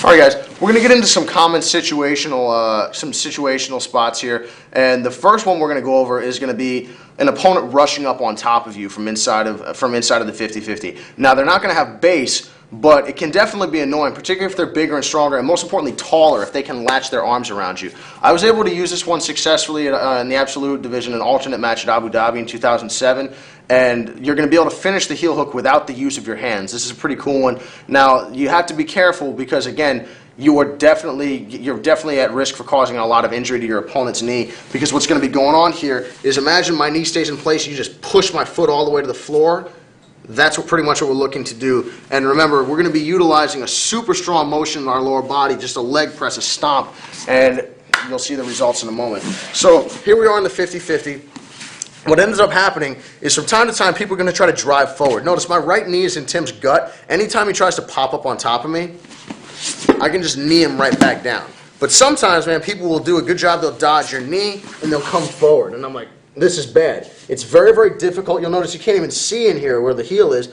All right, guys, we're going to get into some common situational spots here, and the first one we're going to go over is going to be an opponent rushing up on top of you from inside of the 50-50. Now, they're not going to have base, but it can definitely be annoying, particularly if they're bigger and stronger, and most importantly, taller, if they can latch their arms around you. I was able to use this one successfully in the Absolute Division, an alternate match at Abu Dhabi in 2007, and you're going to be able to finish the heel hook without the use of your hands. This is a pretty cool one. Now, you have to be careful because, again, you're definitely at risk for causing a lot of injury to your opponent's knee, because what's going to be going on here is, imagine my knee stays in place, you just push my foot all the way to the floor. That's pretty much what we're looking to do. And remember, we're going to be utilizing a super strong motion in our lower body, just a leg press, a stomp, and you'll see the results in a moment. So here we are in the 50-50. What ends up happening is from time to time, people are going to try to drive forward. Notice my right knee is in Tim's gut. Anytime he tries to pop up on top of me, I can just knee him right back down. But sometimes, man, people will do a good job. They'll dodge your knee, and they'll come forward. And I'm like, this is bad. It's very, very difficult. You'll notice you can't even see in here where the heel is.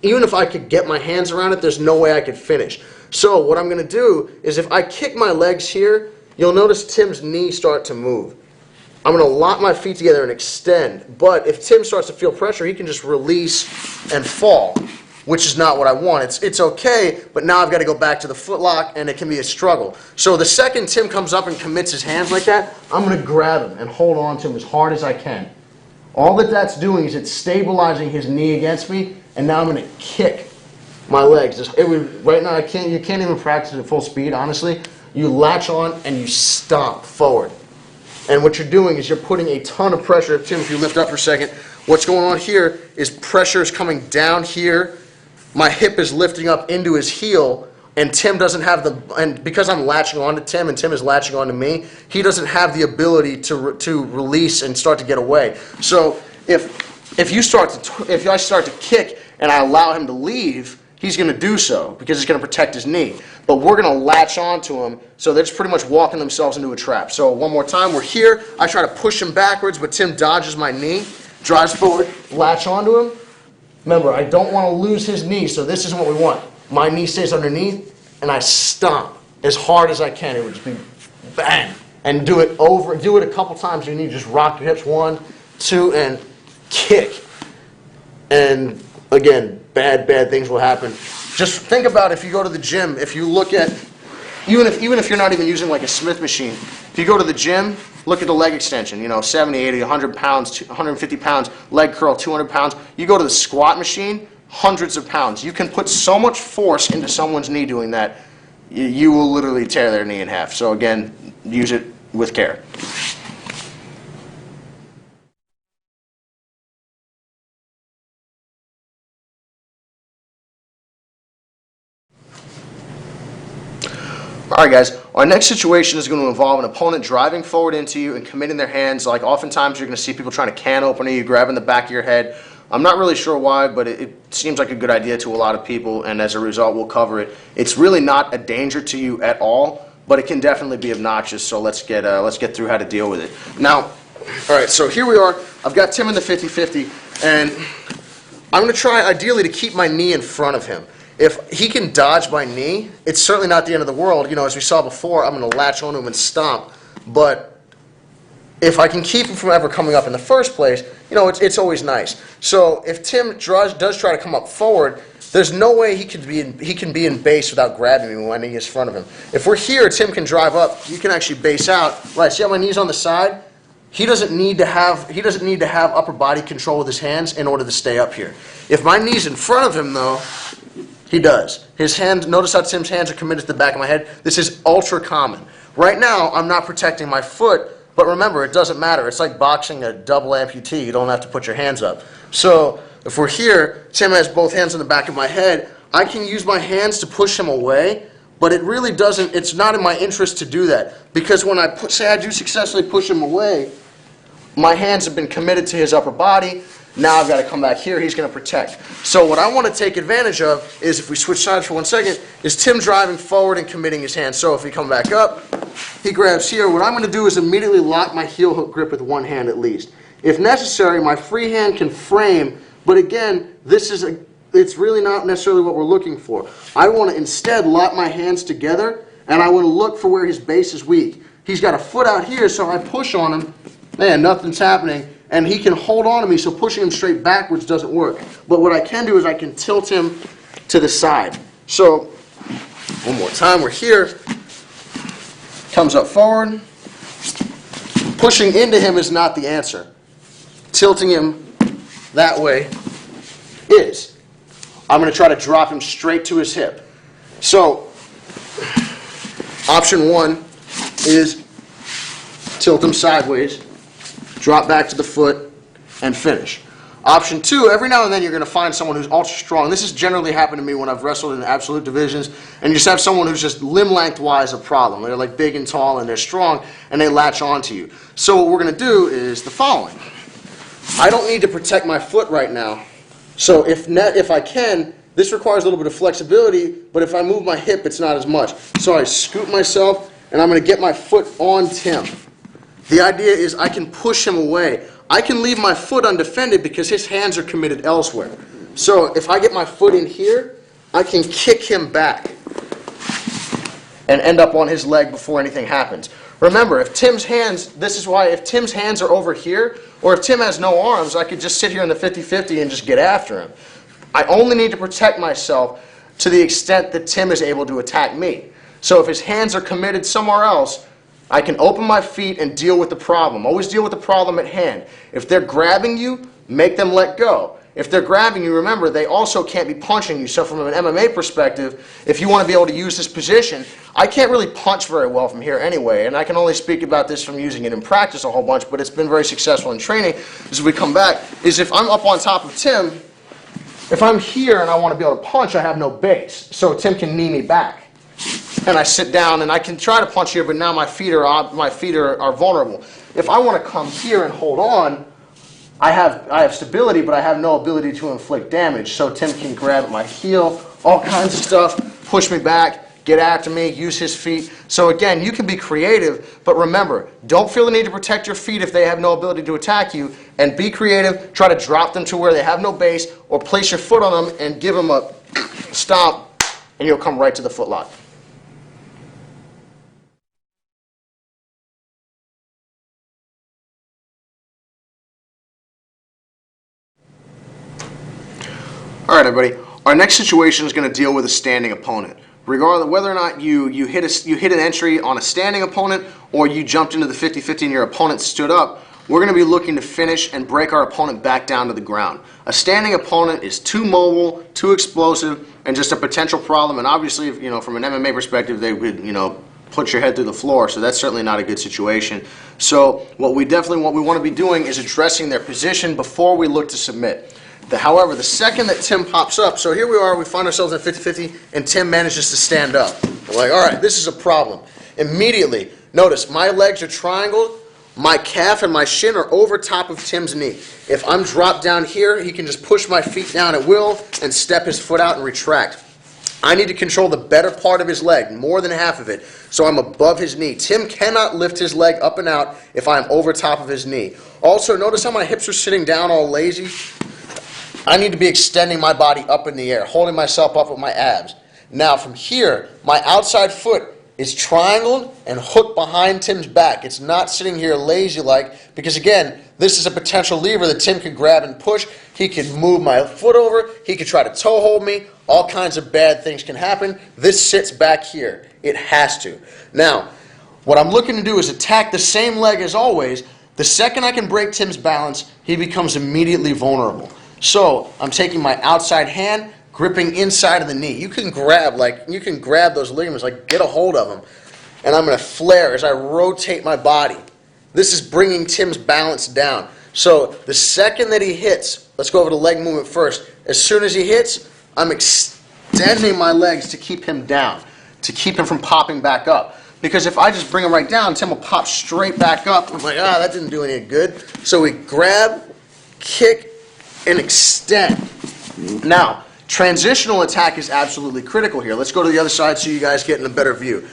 even if I could get my hands around it, there's no way I could finish. So what I'm going to do is if I kick my legs here, you'll notice Tim's knee start to move. I'm going to lock my feet together and extend. But if Tim starts to feel pressure, he can just release and fall, which is not what I want. It's okay, but now I've got to go back to the foot lock, and it can be a struggle. So the second Tim comes up and commits his hands like that, I'm going to grab him and hold on to him as hard as I can. All that's doing is it's stabilizing his knee against me, and now I'm going to kick my legs. Right now, you can't even practice at full speed, honestly. You latch on and you stomp forward. And what you're doing is you're putting a ton of pressure. Tim, if you lift up for a second, what's going on here is pressure is coming down here. My hip is lifting up into his heel, and Tim doesn't have and because I'm latching on to Tim and Tim is latching on to me, he doesn't have the ability to release and start to get away. So if I start to kick and I allow him to leave, he's going to do so because he's going to protect his knee. But we're going to latch onto him, so they're just pretty much walking themselves into a trap. So one more time, we're here. I try to push him backwards, but Tim dodges my knee, drives forward, latch onto him. Remember, I don't want to lose his knee, so this is what we want. My knee stays underneath, and I stomp as hard as I can. It would just be bang. And do it a couple times. You need to just rock your hips, 1, 2, and kick. And again, bad things will happen. Just think about if you go to the gym, if you look at, even if you're not even using like a Smith machine, if you go to the gym, look at the leg extension, 70, 80, 100 pounds, 150 pounds, leg curl, 200 pounds. You go to the squat machine, hundreds of pounds. You can put so much force into someone's knee doing that, you will literally tear their knee in half. So again, use it with care. Alright guys, our next situation is going to involve an opponent driving forward into you and committing their hands. Like oftentimes you're going to see people trying to can opener you, grabbing the back of your head. I'm not really sure why, but it seems like a good idea to a lot of people, and as a result we'll cover it. It's really not a danger to you at all, but it can definitely be obnoxious, so let's get through how to deal with it. Now, alright, so here we are. I've got Tim in the 50-50, and I'm going to try ideally to keep my knee in front of him. If he can dodge my knee, it's certainly not the end of the world. As we saw before, I'm going to latch onto him and stomp. But if I can keep him from ever coming up in the first place, it's always nice. So if Tim does try to come up forward, there's no way he can be in base without grabbing me when he is in front of him. If we're here, Tim can drive up. You can actually base out. Right? See how my knee's on the side? He doesn't need to have upper body control with his hands in order to stay up here. If my knee's in front of him, though, he does. His hands, notice how Tim's hands are committed to the back of my head. This is ultra common. Right now, I'm not protecting my foot, but remember, it doesn't matter. It's like boxing a double amputee. You don't have to put your hands up. So if we're here, Tim has both hands on the back of my head. I can use my hands to push him away, but it really doesn't, it's not in my interest to do that. Because when say I do successfully push him away, my hands have been committed to his upper body. Now I've got to come back here. He's going to protect. So what I want to take advantage of is, if we switch sides for 1 second, is Tim driving forward and committing his hands. So if we come back up, he grabs here. What I'm going to do is immediately lock my heel hook grip with one hand at least. If necessary, my free hand can frame, but again, it's really not necessarily what we're looking for. I want to instead lock my hands together, and I want to look for where his base is weak. He's got a foot out here, so I push on him. Man, nothing's happening. And he can hold on to me, so pushing him straight backwards doesn't work. But what I can do is I can tilt him to the side. So, one more time, we're here. Comes up forward. Pushing into him is not the answer. Tilting him that way is. I'm going to try to drop him straight to his hip. So, option 1 is tilt him sideways, drop back to the foot, and finish. Option 2, every now and then you're going to find someone who's ultra strong. This has generally happened to me when I've wrestled in absolute divisions, and you just have someone who's just limb length-wise a problem. They're like big and tall, and they're strong, and they latch onto you. So what we're going to do is the following. I don't need to protect my foot right now. So if I can, this requires a little bit of flexibility, but if I move my hip, it's not as much. So I scoop myself, and I'm going to get my foot on Tim. The idea is I can push him away. I can leave my foot undefended because his hands are committed elsewhere. So if I get my foot in here, I can kick him back and end up on his leg before anything happens. Remember, if Tim's hands, this is why if Tim's hands are over here, or if Tim has no arms, I could just sit here in the 50-50 and just get after him. I only need to protect myself to the extent that Tim is able to attack me. So if his hands are committed somewhere else, I can open my feet and deal with the problem. Always deal with the problem at hand. If they're grabbing you, make them let go. If they're grabbing you, remember, they also can't be punching you. So from an MMA perspective, if you want to be able to use this position, I can't really punch very well from here anyway, and I can only speak about this from using it in practice a whole bunch, but it's been very successful in training. As we come back, is if I'm up on top of Tim, if I'm here and I want to be able to punch, I have no base. So Tim can knee me back. And I sit down and I can try to punch here, but now my feet are vulnerable. If I want to come here and hold on, I have stability, but I have no ability to inflict damage. So Tim can grab at my heel, all kinds of stuff, push me back, get after me, use his feet. So again, you can be creative, but remember, don't feel the need to protect your feet if they have no ability to attack you, and be creative, try to drop them to where they have no base, or place your foot on them and give them a stomp, and you'll come right to the footlock. All right, everybody. Our next situation is going to deal with a standing opponent. Regardless of whether or not you hit an entry on a standing opponent or you jumped into the 50-50 and your opponent stood up, we're going to be looking to finish and break our opponent back down to the ground. A standing opponent is too mobile, too explosive, and just a potential problem. And obviously, from an MMA perspective, they would, put your head through the floor. So that's certainly not a good situation. So what we want to be doing is addressing their position before we look to submit. However, the second that Tim pops up, so here we are, we find ourselves in 50-50, and Tim manages to stand up. We're like, all right, this is a problem. Immediately, notice, my legs are triangled, my calf and my shin are over top of Tim's knee. If I'm dropped down here, he can just push my feet down at will and step his foot out and retract. I need to control the better part of his leg, more than half of it, so I'm above his knee. Tim cannot lift his leg up and out if I'm over top of his knee. Also, notice how my hips are sitting down all lazy? I need to be extending my body up in the air, holding myself up with my abs. Now from here, my outside foot is triangled and hooked behind Tim's back. It's not sitting here lazy-like because, again, this is a potential lever that Tim could grab and push. He could move my foot over. He could try to toe hold me. All kinds of bad things can happen. This sits back here. It has to. Now, what I'm looking to do is attack the same leg as always. The second I can break Tim's balance, he becomes immediately vulnerable. So I'm taking my outside hand, gripping inside of the knee. You can grab those ligaments, get a hold of them. And I'm going to flare as I rotate my body. This is bringing Tim's balance down. So the second that he hits, let's go over the leg movement first. As soon as he hits, I'm extending my legs to keep him down, to keep him from popping back up. Because if I just bring him right down, Tim will pop straight back up. I'm like, that didn't do any good. So we grab, kick, and extend. Now, transitional attack is absolutely critical here. Let's go to the other side so you guys get in a better view.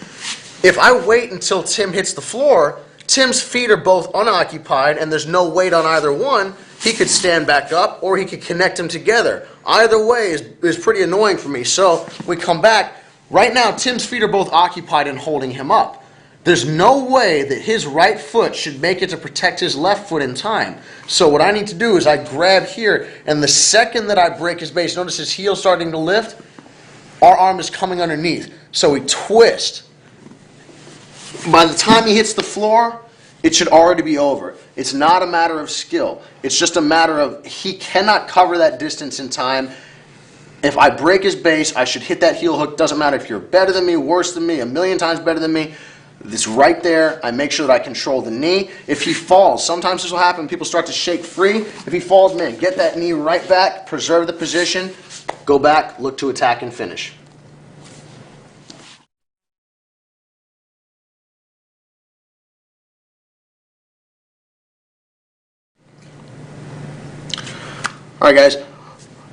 If I wait until Tim hits the floor, Tim's feet are both unoccupied and there's no weight on either one. He could stand back up or he could connect them together. Either way is pretty annoying for me. So we come back. Right now, Tim's feet are both occupied and holding him up. There's no way that his right foot should make it to protect his left foot in time. So what I need to do is I grab here, and the second that I break his base, notice his heel starting to lift, our arm is coming underneath. So we twist. By the time he hits the floor, it should already be over. It's not a matter of skill. It's just a matter of he cannot cover that distance in time. If I break his base, I should hit that heel hook. Doesn't matter if you're better than me, worse than me, a million times better than me. It's right there. I make sure that I control the knee. If he falls, sometimes this will happen. People start to shake free. If he falls, man, get that knee right back, preserve the position, go back, look to attack and finish. All right, guys.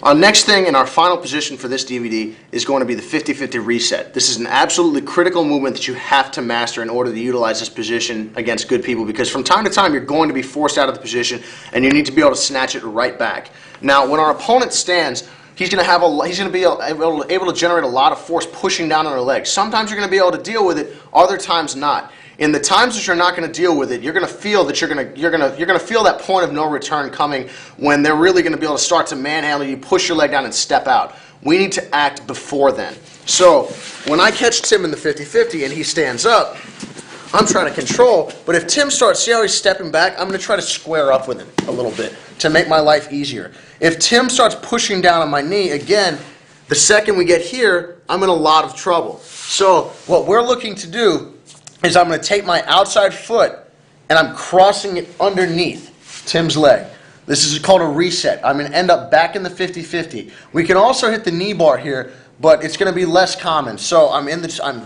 Our next thing and our final position for this DVD is going to be the 50-50 reset. This is an absolutely critical movement that you have to master in order to utilize this position against good people, because from time to time you're going to be forced out of the position and you need to be able to snatch it right back. Now, when our opponent stands, he's going to be able to generate a lot of force pushing down on her legs. Sometimes you're going to be able to deal with it, other times not. In the times that you're not going to deal with it, you're going to feel that you're going to feel that point of no return coming when they're really going to be able to start to manhandle you, push your leg down, and step out. We need to act before then. So when I catch Tim in the 50-50 and he stands up, I'm trying to control, but if Tim starts, see how he's stepping back? I'm going to try to square up with him a little bit to make my life easier. If Tim starts pushing down on my knee, again, the second we get here, I'm in a lot of trouble. So what we're looking to do is I'm going to take my outside foot and I'm crossing it underneath Tim's leg. This is called a reset. I'm going to end up back in the 50-50. We can also hit the knee bar here, but it's going to be less common. So I'm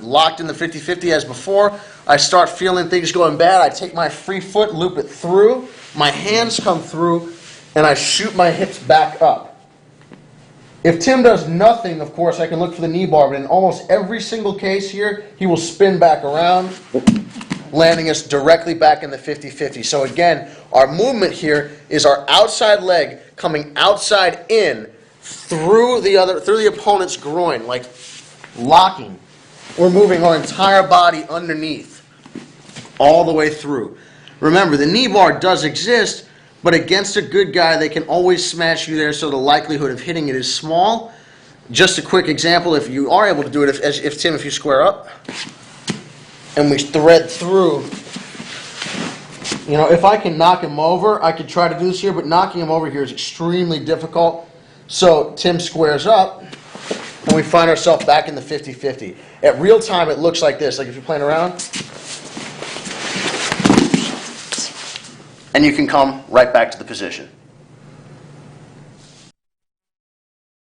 locked in the 50-50 as before. I start feeling things going bad. I take my free foot, loop it through. My hands come through, and I shoot my hips back up. If Tim does nothing, of course, I can look for the knee bar, but in almost every single case here, he will spin back around, landing us directly back in the 50-50. So again, our movement here is our outside leg coming outside in through the opponent's groin, like locking. We're moving our entire body underneath, all the way through. Remember, the knee bar does exist, but against a good guy, they can always smash you there, so the likelihood of hitting it is small. Just a quick example, if you are able to do it, if you square up, and we thread through, if I can knock him over, I could try to do this here, but knocking him over here is extremely difficult. So Tim squares up, and we find ourselves back in the 50-50. At real time, it looks like this, like if you're playing around. And you can come right back to the position.